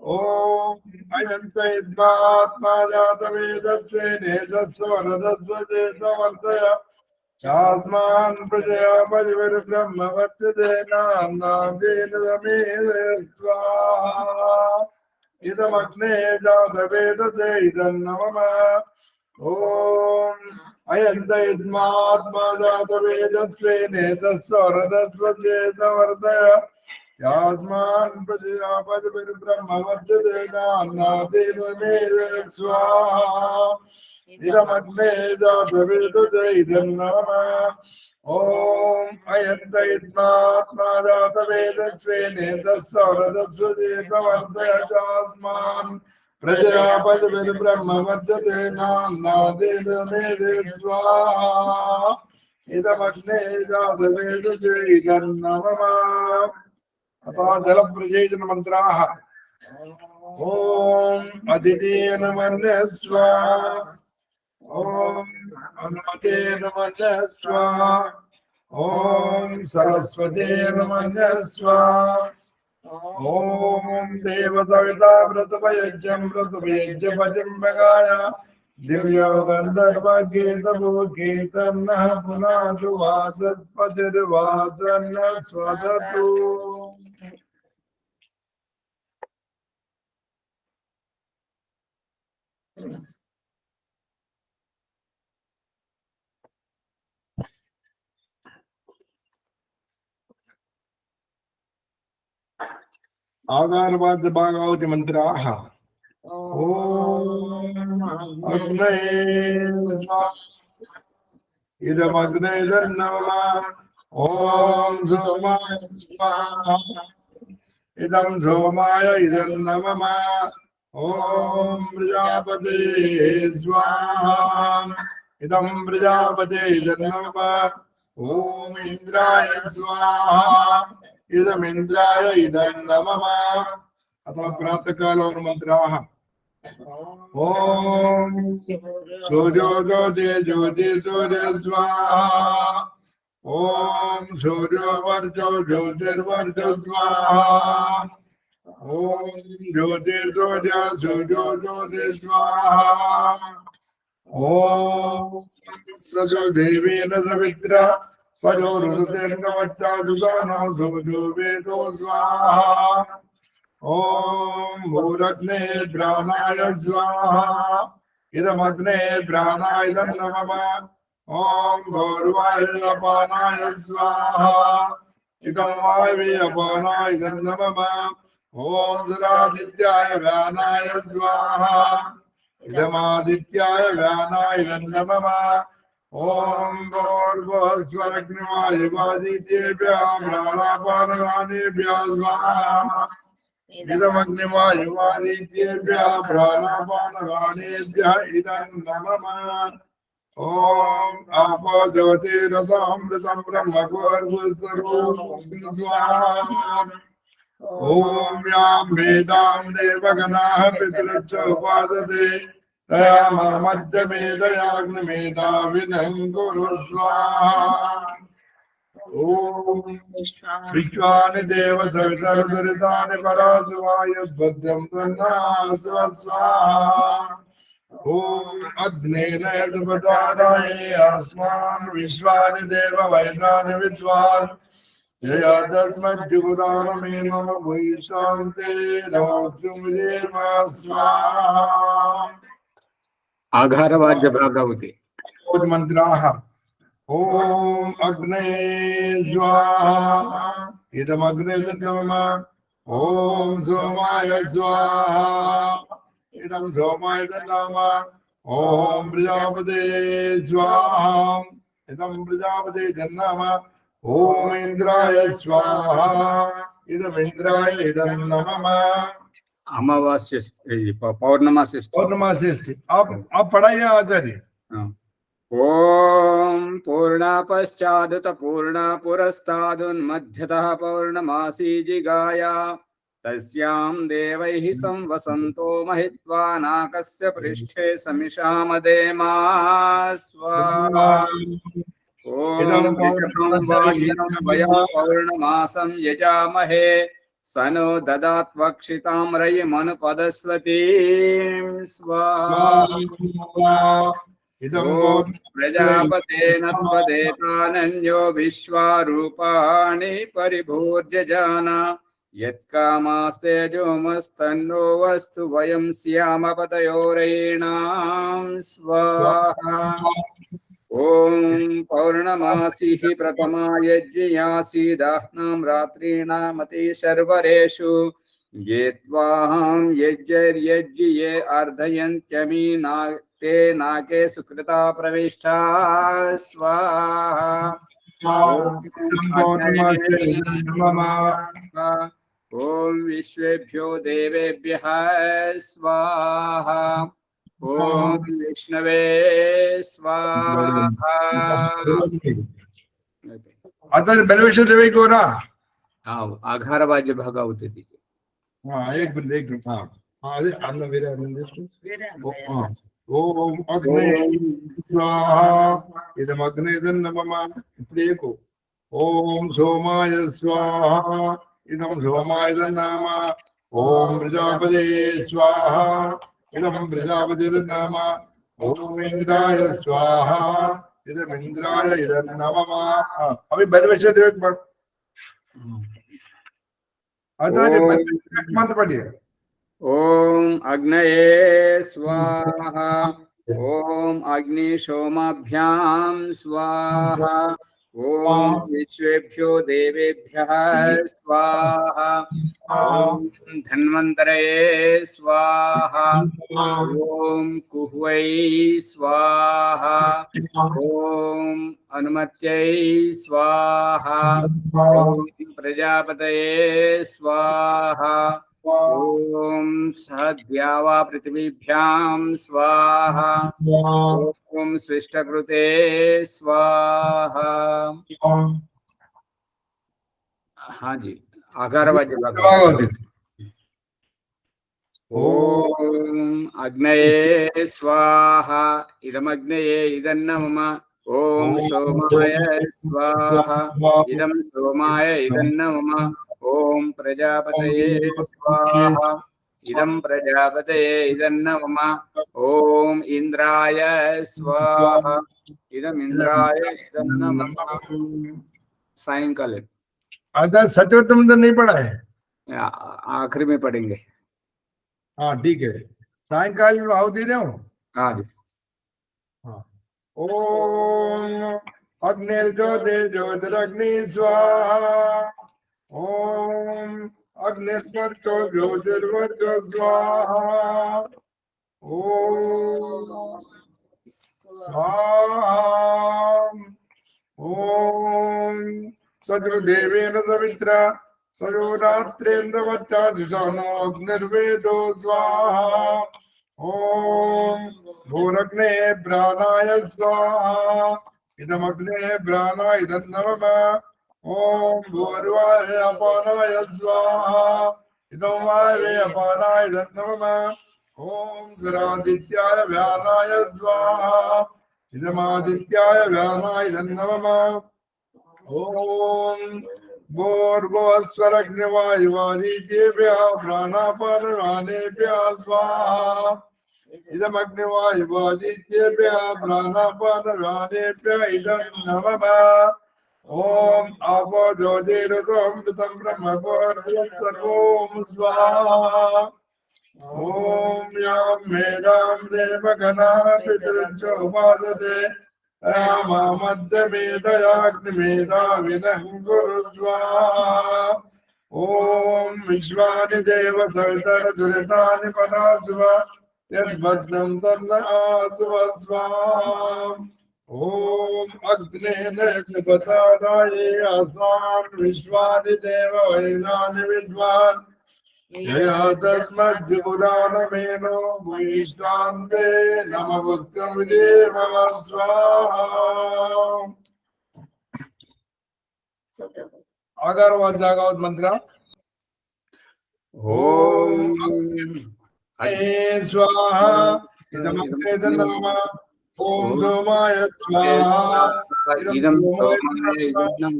ఓం అయంతైత్మాత్మాజాతవేదస్వేనేతస్సగతస్వేతవర్తయ ఆస్మాన్ ప్రజాపతిర్బ్రహ్మవద్యుదేనాన్నాదేనమేదయ స్వాహా ఇదమగ్నే జాతవేదతే ఇదన్నమః ఓం అయంతైత్మాత్మాజాతవేదస్వేనేతస్సగతస్వేతవర్తయ యాస్మాన్ ప్రజాపతిర్బ్రహ్మవద్యుదేనాన్నాదేనమేదయ స్వాహా ఇదమగ్నే జాతవేదతే ఇదన్నమః ఓం అయంతైత్మాత్మాజాతవేదస్వేనేతస్సగతస్వేతవర్తయ యాస్మాన్ ప్రజాపతిర్బ్రహ్మవద్యుదేనాన్నాదేనమేదయ స్వాహా ఇదమగ్నే జాతవేదతే ఇదన్నమః అథా జలప్రసేచన మంత్రాః ఓం అదితేన మన్యస్వ ఓం అనుమతేన మన్యస్వ ఓం సరస్వతేన మన్యస్వ ఓం దేవతవితా వ్రతవయజ్ఞం వ్రతవయజ్ఞపజంబగాయ దివ్యో గంధర్వగీతభూగీతన్నః పునాదు వాచస్పతిర్వాచన్న స్వదతు ఆగారవాద్య భాగవతి మంత్రాః ఓం అగ్నే ఇదమగ్నేర్నమః ఓం సోమాయ స్వాహా ఇదం సోమాయ ఇదన్నమః ఓం ప్రజాపతే స్వాహా ఇదం ప్రజాపతే ఇదన్నమః ఓం ఇంద్రాయ స్వాహా ఇదమింద్రాయ ఇదన్నమః అథ ప్రాతకాలో మంత్రాః ఓం సూర్యో జ్యోతి జ్యోతి సూర్య స్వాహా ఓం సూర్యో వర్చో జ్యోతిర్వర్చ స్వాహా ఓం జ్యోతి సూర్య సూర్యో జ్యోతి స్వాహా ఓం సజోదేవేన సవిత్ర సజోరుదేర్గవచ్చాదుగానో సూర్యో వేదో స్వాహా ఓం భూరగ్నే ప్రాణాయ స్వాహా ఇదమగ్నే ప్రాణాయ ఇదన్నమః ఓం భూర్వాయురపానాయ స్వాహా ఇదం వాయురపానాయ ఇదన్నమః ఓం సురాదిత్యాయ వ్యానాయ స్వాహా ఇదమాదిత్యాయ వ్యానాయ ఇదన్నమః ఓం భూర్భువస్వరగ్నివాయువాదిత్యేభ్యः ప్రాణాపానగానేభ్యः స్వాహా ఇదమగ్నివాయువాదిత్యేభ్యः ప్రాణాపానగానేభ్యः ఇదన్నమః ఓం ఆపో జ్యోతిరసామృతం బ్రహ్మగోర్భుస్వరూపం స్వాహా ఓం యాం వేదాం దేవగణాః పితృక్షోపాదతే తయా మామధ్యమేదయాగ్నిమేదా వినం కురు స్వాహా ఓం విశ్వాని దేవ సవితరుదురితాని పరాసువాయుర్భద్రం తన్నాస్వ స్వాహా ఓం అగ్నేన యజ్పదారాయే అస్మాన్ విశ్వాని దేవ వైదాని విద్వాన్ జయా ధర్మజ్జుగురానమే మమ వైశాంతే నమోస్తుం విదేమ స్వాహా आघारवाद्य भागवते मंत्राः ओम अग्ने स्वाहा इदमग्ने नमः ओम सोमाय स्वाहा इदं सोमाय नमः ओम प्रजापते स्वाहा इदं प्रजापते नमः ओम इंद्राय स्वाहा इदं इंद्राय नमः। अमावास्या पौर्णमासी पौर्णमासी आप पढ़ाइए आचार्य। ओम पूर्णा पश्चादुत पूर्णा पुरस्तादुन्मध्यतः पौर्णमासी जिगाया तस्यां देवैः संवसन्तो महित्वा नाकस्य पृष्ठे समिषामदेमा स्वाहा। ओम विशतं वाजिनं वयं पौर्णमासं यजामहे स नो ददात्वक्षितां रयिमनुपदस्वतीं स्वाहा। ओम प्रजापतेन त्वदेतानन्यो विश्वारूपाणि परिभूर्य जाना यत्कामास्तेजोमस्तन्नो वस्तु वयं स्यामपतयोरयीणां स्वाहा। ओम पौर्णमासी प्रथमा यज्ञयासीदाह्नां रात्रीणामति शर्वरेषु ये त्वाहं यज्ञर्यज्ञये अर्धयन्त्यमी ते नाके सुकृता प्रविष्टा स्वाहा। ओम विश्वेभ्यो देवेभ्यः स्वाहा। ओम विष्णवे स्वाहा। आचार्य बेलवेश्वर देवी को ना आघारवाद्य भागवते दीजिए। हाँ एक मिनट हाँ अरे अन्ना वेरे ओम अग्ने स्वाहा इदम अग्ने नमः इप्लेको ओम सोमाय स्वाहा इदम सोमाय नमः ओम प्रजापते स्वाहा इदम प्रजापते नमः ओम इंद्राय स्वाहा इदम इंद्राय नमः। अभी बेलवेश्वर देवी पढ़ आचार्य मंत्र पढ़िए। ओम अग्नये स्वाहा। ओम अग्निशोमाभ्यां स्वाहा। ओम विश्वेभ्यो देवेभ्यः स्वाहा। ओम धन्वन्तरये स्वाहा। ओम कुह्वै स्वाहा। ओम अनुमत्यै स्वाहा। ओम प्रजापतये स्वाहा। ओम सद्यावा पृथ्वीभ्यां स्वाहा। ओम स्विष्टकृते स्वाहा। हाँ जी आघारवाद्य भागवते। ओम अग्नये स्वाहा इदमग्नये इदन्नमः ओम सोमाय स्वाहा इदं सोमाय इदन्नमः ओम प्रजापतये स्वाहा इदं प्रजापतये इदन्नमः ओम इंद्राय स्वाहा इदं इंद्राय इदन्नमः। सायंकाल आचार्य सत्यवतम तो नहीं पढ़ा है आखिरी में पढ़ेंगे। हाँ ठीक है सायंकाल आहुति दे हाँ जी। हाँ ओम अग्निर्ज्योति ज्योतिरग्नि स्वाहा ओम अग्निर्वर्चो ज्योतिर्वर्चो स्वाहा ओम स्वाहा ओम सद्रुदेवेन सवित्रा सयोरात्रेन्द्रवच्चाजुषानो अग्निर्वेदो स्वाहा ओम भूरग्ने प्राणाय स्वाहा इदमग्ने प्राणाय नमः ओम भूर्वाय अपानाय स्वाहा इदं वायवे अपानाय नमः ओम सुरादित्याय व्यानाय स्वाहा इदमादित्याय व्यानाय नमः ओम भूर्भुवस्वरग्निवायुवादित्येभ्यः प्राणापानवानेभ्यः स्वाहा इदमग्निवायुवादित्येभ्यः प्राणापानवानेभ्यः इदं नमः ओम आपो ज्योतिरसोऽमृतं ब्रह्म सर्वों स्वाहा ఓం యాం వేదాం దేవగణా పితృచోపాదతే రామమద్దమేదయాగ్నిమేదా వినంగురుద్వా ఓం విశ్వాని దేవ సవితర దురితాని పనాసువ యద్భద్రం తన్నాసువస్వా ఓం అగ్నేన పతారాయే అసాం విశ్వాని దేవ వైనాని విద్వాన్ యయాదస్మద్విపురాణమేనో భూయిష్టాంతే నమభక్తం విదేవ స్వాహా आगारवाद जागावत मंत्र ఓం स्वाहा इदमग्ने नमः ओम सोमाय स्वाहा इदं सोमाय इदं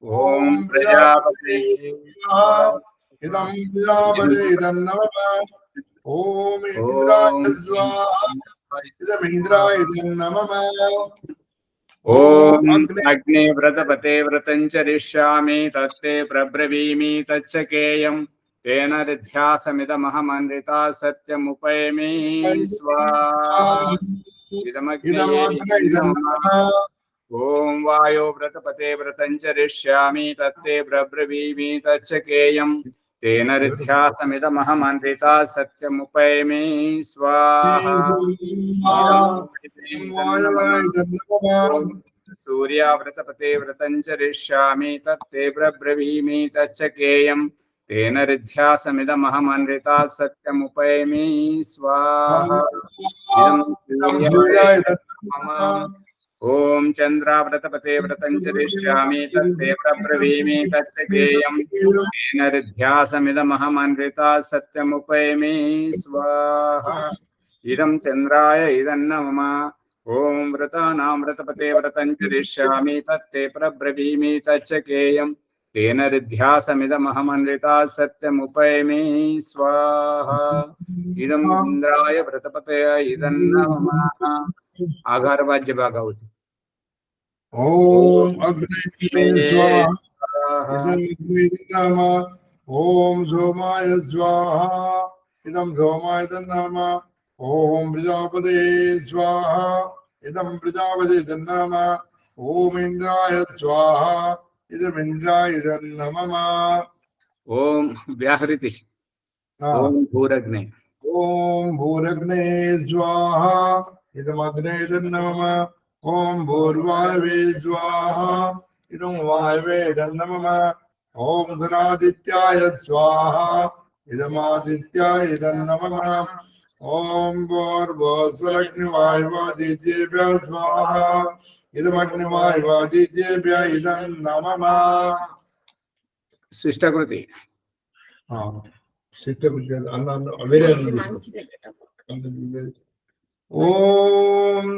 ओम प्रजापते स्वाहा इदं प्रजापते नमः ओम इंद्राय स्वाहा इदं इंद्राय नमः ओम अग्ने व्रतपते व्रतं चरिष्यामि तत्ते प्रब्रवीमि तच्चकेयं तेन ऋध्यासमिदमहमनृता सत्यमुपैमि स्वाहा इदमग्ने ओम वायो व्रतपते व्रतं चरिष्यामि तत्ते प्रब्रवीमि तच्चकेयं तेन ऋध्यासमिदमहमनृता सत्यमुपैमि स्वाहा सूर्या व्रतपते व्रतं चरिष्यामि तत्ते प्रब्रवीमि तच्चकेयं तेन ऋध्यासमिदमहमनृता सत्यमुपैमि स्वाहा ओम चंद्रा व्रतपते व्रतं चरिष्यामि तत्ते प्रब्रवीमि तच्चकेयं तेन ऋध्यासमिदमहमनृता सत्यमुपैमि स्वाहा इदं चंद्राय इदं नमः ओम व्रतानां व्रतपते व्रतं चरिष्यामि तत्ते प्रब्रवीमि तच्चकेयं तेन ऋध्यासमिदमहमनृता सत्यमुपैमि स्वाहा इदं इंद्राय व्रतपते इदं नमः आगारवाज्य भागवत ओम अग्ने स्वाहा इदं नमः ओम सोमाय स्वाहा इदं सोमाय नमः ओम प्रजापते स्वाहा इदं प्रजापते नमः ओम इंद्राय स्वाहा इदं इंद्राय नमः ओम व्याहृति ओम भूरग्ने ओम भूरग्ने स्वाहा इदमग्ने नमः ओम भूर्वायवे स्वाहा इदं वायवे नमः ओम धनादित्याय स्वाहा इदमादित्याय नमः ओम भूर्भुवस्वरग्निवायुवादित्येभ्यः स्वाहा इदमग्निवायुवादित्येभ्यः इदं नमः शिष्टाकृति ओम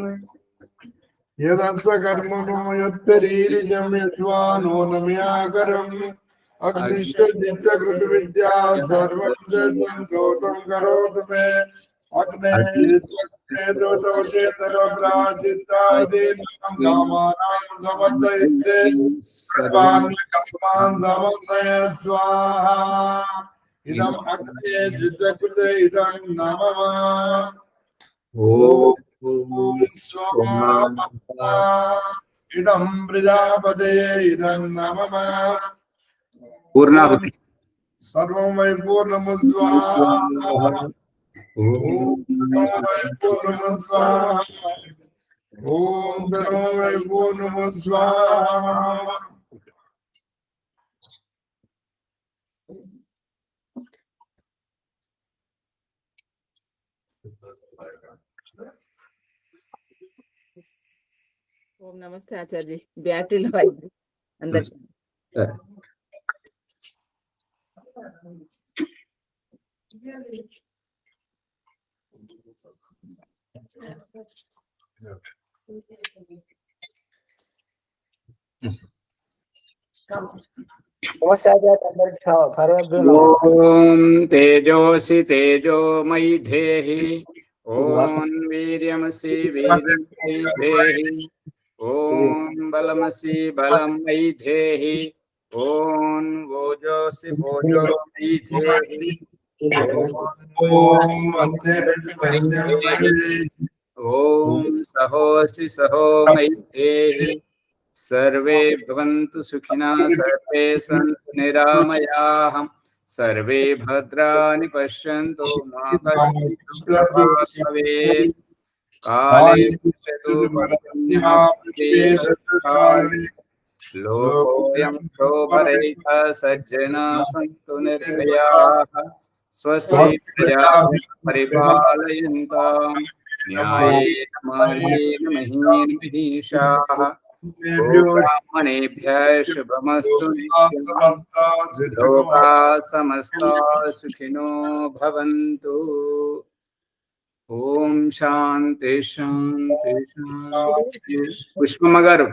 यदस्व कर्मणो यत्तरीरिजं यद्वानो नम्याकरम् अग्निष्टदिष्टकृतविद्या सर्वं संतोषं करोतु मे अग्ने दोतवचेतरप्राचित्तादीनां कामानां समर्दयित्रे सर्वान् कामान् समर्दय स्वाहा इदम् अग्ने जितकृते इदं नमः ओम स्वाहा इदं प्रजापते इदं नमः पूर्णाहुति सर्वं वै पूर्णमुत् स्वाहा ओम सर्वं वै पूर्णमुत् स्वाहा ओम सर्वं वै पूर्णमुत् स्वाहा ఓం నమస్తే ఆచార్య బ్యాటరీలో వైద్యులు అందరికీ ओम तेजोसि तेजोमयि धेहि ओम वीर्यमसि वीर्यमयि धेहि ओम बलमसि बलमयि धेहि ओम ओजोसि ओजोमयि धेहि ఓం వందే ఓం సహోసి సహో మైత్రేహి సర్వే భవంతు సుఖినః సర్వే సంతు నిరామయాః సర్వే భద్రాణి పశ్యంతు మా కశ్చిత్ దుఃఖభాగ్ భవేత్ కాలే లోకోయం క్షోభరహితః సజ్జనాః సంతు నిర్భయాః స్వస్తి ప్రజాభ్యః పరిపాలయంతాం న్యాయేన మార్గేణ మహీన్ మహిషాః బ్రాహ్మణేభ్యः శుభమస్తు నిత్యం లోకాः సమస్తాः సుఖినో భవంతు. ఓం శాంతి శాంతి శాంతి. పుష్పమ్మ గారు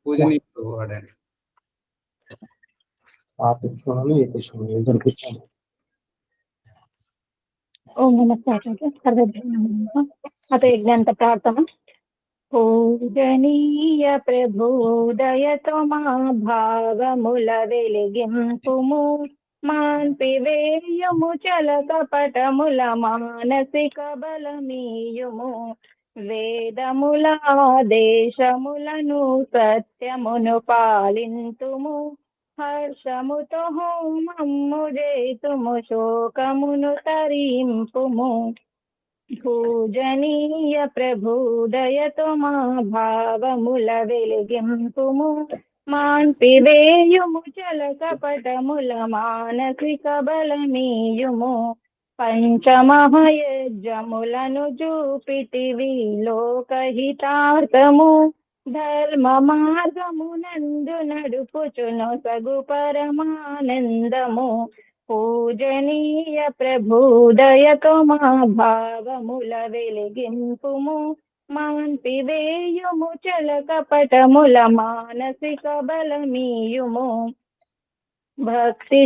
పూజనీయులు వాడండి. ఓం నమస్తే అత యజ్ఞాంత ప్రార్థన. పూజనీయ ప్రభోదయతో మా భావముల వెలిగింపుము, మాన్పివేయుము చల కపటముల మానసిక బలమీయుము, వేదముల ఆదేశములను సత్యమును పాలింతుము, హర్షముతో హోమము చేతుము శోకమును తరింపుము. పూజనీయ ప్రభోదయతో మా భావముల వెలిగింపుము, మాన్పివేయుము చల కపటముల మానసిక బలమీయుము, పంచమహయజ్ఞములను చూపితివి లోకహితార్థము, ధర్మ మార్గమునందు నడుపుచును సగు పరమానందము. పూజనీయ ప్రభోదయతో మా భావముల వెలిగింపుము, మాన్పివేయుము చల కపటముల మానసిక బలమీయుము, భక్తి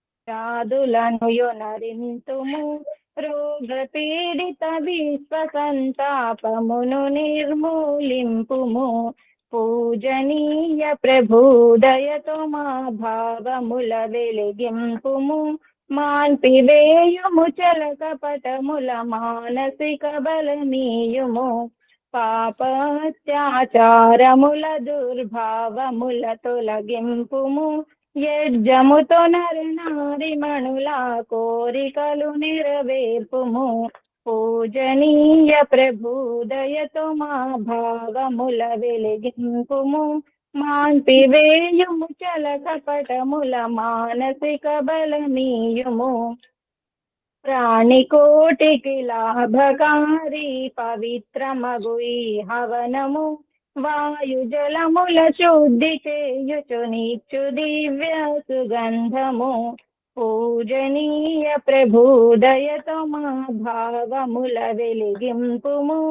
శ్రేయాదులను యొనరింతుము, రోగ పీడిత విశ్వ సంతాపమును నిర్మూలింపుము. పూజనీయ ప్రభోదయతో మా భావముల వెలిగింపుము, మాన్పివేయుము చల కపటముల మానసిక బలమీయుము, పాపత్యాచారముల దుర్భావముల తొలగింపుము, యజ్ఞముతో నరనారిమణుల కోరికలు నెరవేర్పుము. పూజనీయ ప్రభోదయతో మా భావముల వెలిగింపుము, మాన్పివేయుము చల కపటముల మానసిక బలమీయుము, ప్రాణికోటికి లాభకారి పవిత్రమగు ఈ హవనము, వాయుజలముల శుద్ధి చేయుచు నిత్యు దివ్య సుగంధము. పూజనీయ ప్రభోదయతో మా భావముల వెలిగింపుము,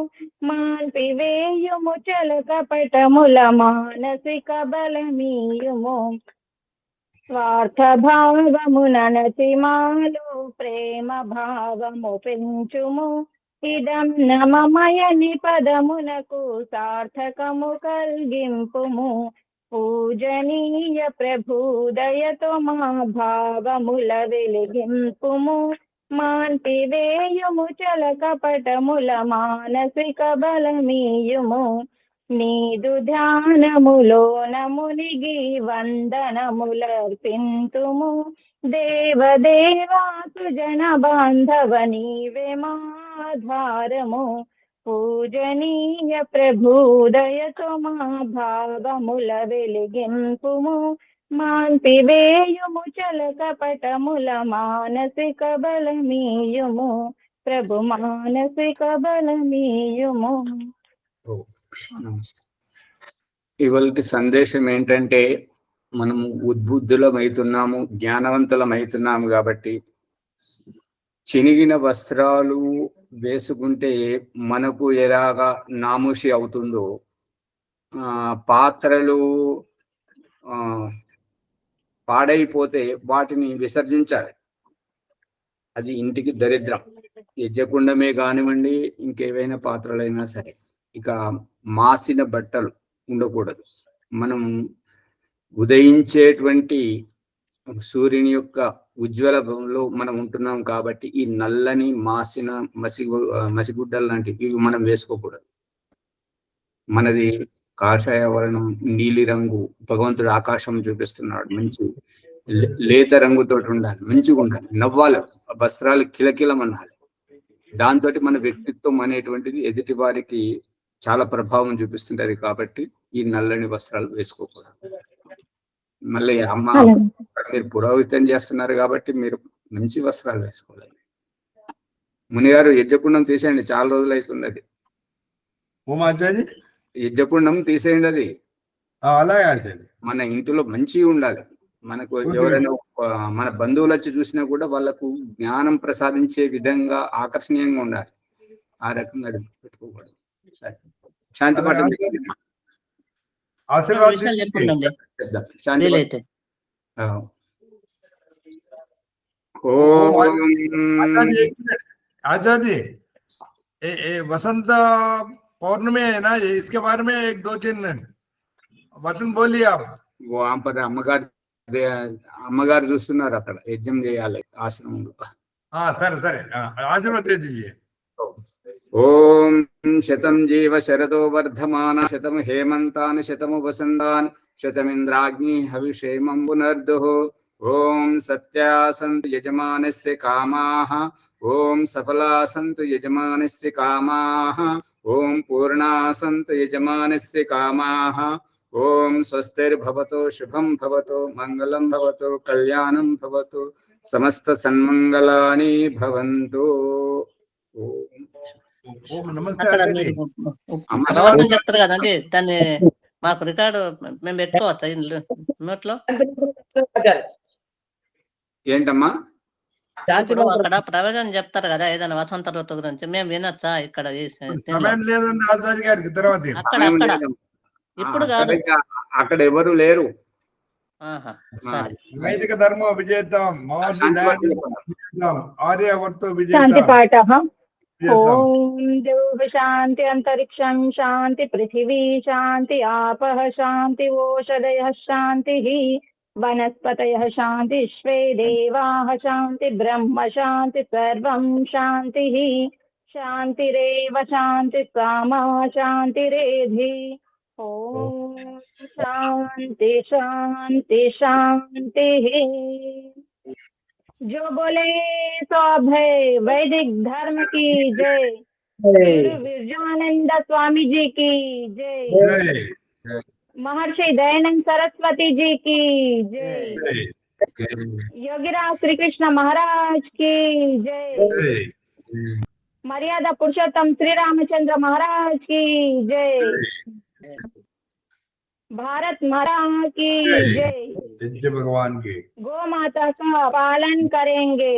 మాన్పివేయుము చల కపటముల మానసిక బలమీయుము, స్వార్థ భావమున నచి మాలో ప్రేమ భావము పెంచుము, ఇదం నమమయని పదమునకు సార్థకము కల్గింపుము. పూజనీయ ప్రభోదయతో మా భావముల వెలిగింపుము, మాన్పివేయుము చల కపటముల మానసిక బలమీయుము, నీదు ధ్యానములోన మునిగి వందనములర్పింతుము, దేవదేవాసు జన బాంధవ నీవే మాధారము. పూజనీయ ప్రభోదయతో మా భావముల వెలిగింపుము, మాన్పివేయుము చల కపటముల మానసిక బలమీయుము, ప్రభు మానసిక బలమీయుము. ఇవాళ సందేశం ఏంటంటే, మనము ఉద్బుద్ధులమవుతున్నాము, జ్ఞానవంతులమవుతున్నాము కాబట్టి చినిగిన వస్త్రాలు వేసుకుంటే మనకు ఎలాగా నామూషి అవుతుందో, పాత్రలు పాడైపోతే వాటిని విసర్జించాలి. అది ఇంటికి దరిద్రం. యజ్ఞకుండమే కానివ్వండి, ఇంకేవైనా పాత్రలైనా సరే. ఇక మాసిన బట్టలు ఉండకూడదు. మనం ఉదయించేటువంటి సూర్యుని యొక్క ఉజ్వలంలో మనం ఉంటున్నాం కాబట్టి ఈ నల్లని మాసిన మసిగుడ్డలు లాంటివి ఇవి మనం వేసుకోకూడదు. మనది కాషాయ వర్ణం, నీలి రంగు, భగవంతుడు ఆకాశం చూపిస్తున్నాడు, మంచి లేత రంగుతో ఉండాలి, మంచిగా ఉండాలి, నవ్వాలి, వస్త్రాలు కిలకిలమనాలి. దాంతో మన వ్యక్తిత్వం అనేటువంటిది ఎదుటి వారికి చాలా ప్రభావం చూపిస్తుంటది. కాబట్టి ఈ నల్లని వస్త్రాలు వేసుకోకూడదు. మళ్ళీ అమ్మ మీరు పురోహితం చేస్తున్నారు కాబట్టి మీరు మంచి వస్త్రాలు వేసుకోవాలి. మునిగారు యజ్ఞకుండం తీసేయండి, చాలా రోజులు అవుతుంది అది. యజ్ఞకుండం తీసేయండి, అది అలాగే మన ఇంటిలో మంచిగా ఉండాలి. మనకు ఎవరైనా మన బంధువులు వచ్చి చూసినా కూడా వాళ్ళకు జ్ఞానం ప్రసాదించే విధంగా ఆకర్షణీయంగా ఉండాలి. ఆ రకంగా అది పెట్టుకోకూడదు. సరే, శాంతి పాఠం విషయాలు చెప్పండి శాంతి వీలైతే. आचार्य जी वसंत पौर्णमी है ना, इसके बारे में 1-2-3 वचन बोलिए आप. అమ్మగారు చూస్తున్నారు, అక్కడ యజ్ఞం చేయాలి ఆశ్రమంలో. సరే సరే, ఆశీర్వాద దీజిए. ఓం శతం జీవ శరదో వర్ధమాన శతం హేమంతాన్ శతము వసంతాన్ శతమింద్రాగ్ని హవిషేమం పునర్దుః. ఓం సత్యా సంతు యజమానస్య కామాః. ఓం సఫలా సంతు యజమానస్య కామాః. ఓం పూర్ణా సంతు యజమానస్య కామాః. ఓం స్వస్తిర్భవతు శుభం భవతు మంగళం భవతు కళ్యాణం భవతు సమస్త సన్మంగళాని భవంతు. అక్కడ మీరు ప్రవచనం చెప్తారు కదండి, దాన్ని మాకు రికార్డు మేము పెట్టుకోవచ్చా నోట్లో? ఏంటమ్మా? అక్కడ ప్రవచనం చెప్తారు కదా ఏదైనా వసంత ఋతు గురించి, మేము వినొచ్చా ఇక్కడ? అక్కడ అక్కడ ఇప్పుడు కాదు, అక్కడ ఎవరు లేరు. వైదిక ధర్మ విజేతం ఆర్యవర్త శాంతి విజేతం. పాఠ. ఓం దేవ శాంతి అంతరిక్షం శాంతి పృథివీ శాంతి ఆపః శాంతి ఓషధయః శాంతి వనస్పతయః శాంతి శ్వే దేవాః శాంతి బ్రహ్మ శాంతి సర్వం శాంతి శాంతిరేవ శాంతి సామా శాంతిరేధి. ఓం శాంతి శాంతి శాంతి. जो बोले तो अभय वैदिक धर्म की जय. गुरु विरजानंद स्वामी जी की जय. महर्षि दयानंद सरस्वती जी की जय. योगीराज श्री कृष्ण महाराज की जय. मर्यादा पुरुषोत्तम श्री रामचंद्र महाराज की जय. भारत माता की जय. भगवान की. गौ माता का पालन करेंगे.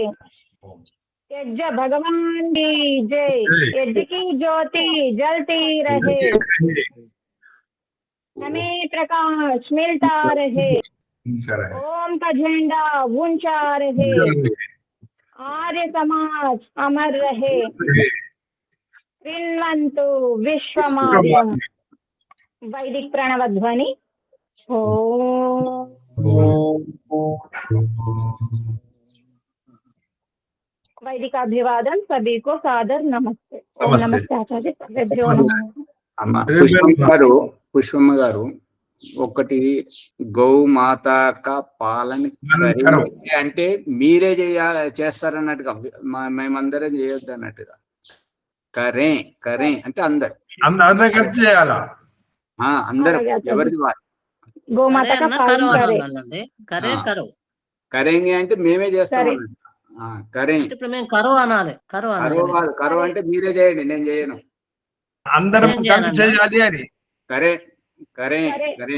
यज्ञ भगवान की जय. यज्ञ की ज्योति जलती रहे, हमें प्रकाश मिलता रहे. ओम का झंडा ऊंचा रहे, आर्य समाज अमर रहे. विन्वन्तु विश्वमार्यम. वैदिक प्रणव ध्वनि. वैदिक अभिवादन सभी को सादर नमस्ते. ओम नमस्ते आचार्य. పుష్పమ్మ గారు ఒకటి, గౌమాత పాలన అంటే మీరే చేస్తారన్నట్టుగా, మేమందరం చేయొద్దు అన్నట్టుగా. కరే కరే అంటే అందరు ఖర్చు చేయాలా? అందరూ ఎవరిది వారు. కరేంగి అంటే మేమే చేస్తాం. కరే కరో అంటే మీరే చేయండి, నేను చేయను. అందరం చేయాలి అని. కరే కరే కరే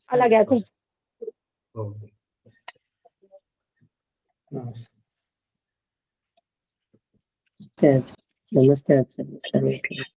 అలాగే. నమస్తే ఆచార్య.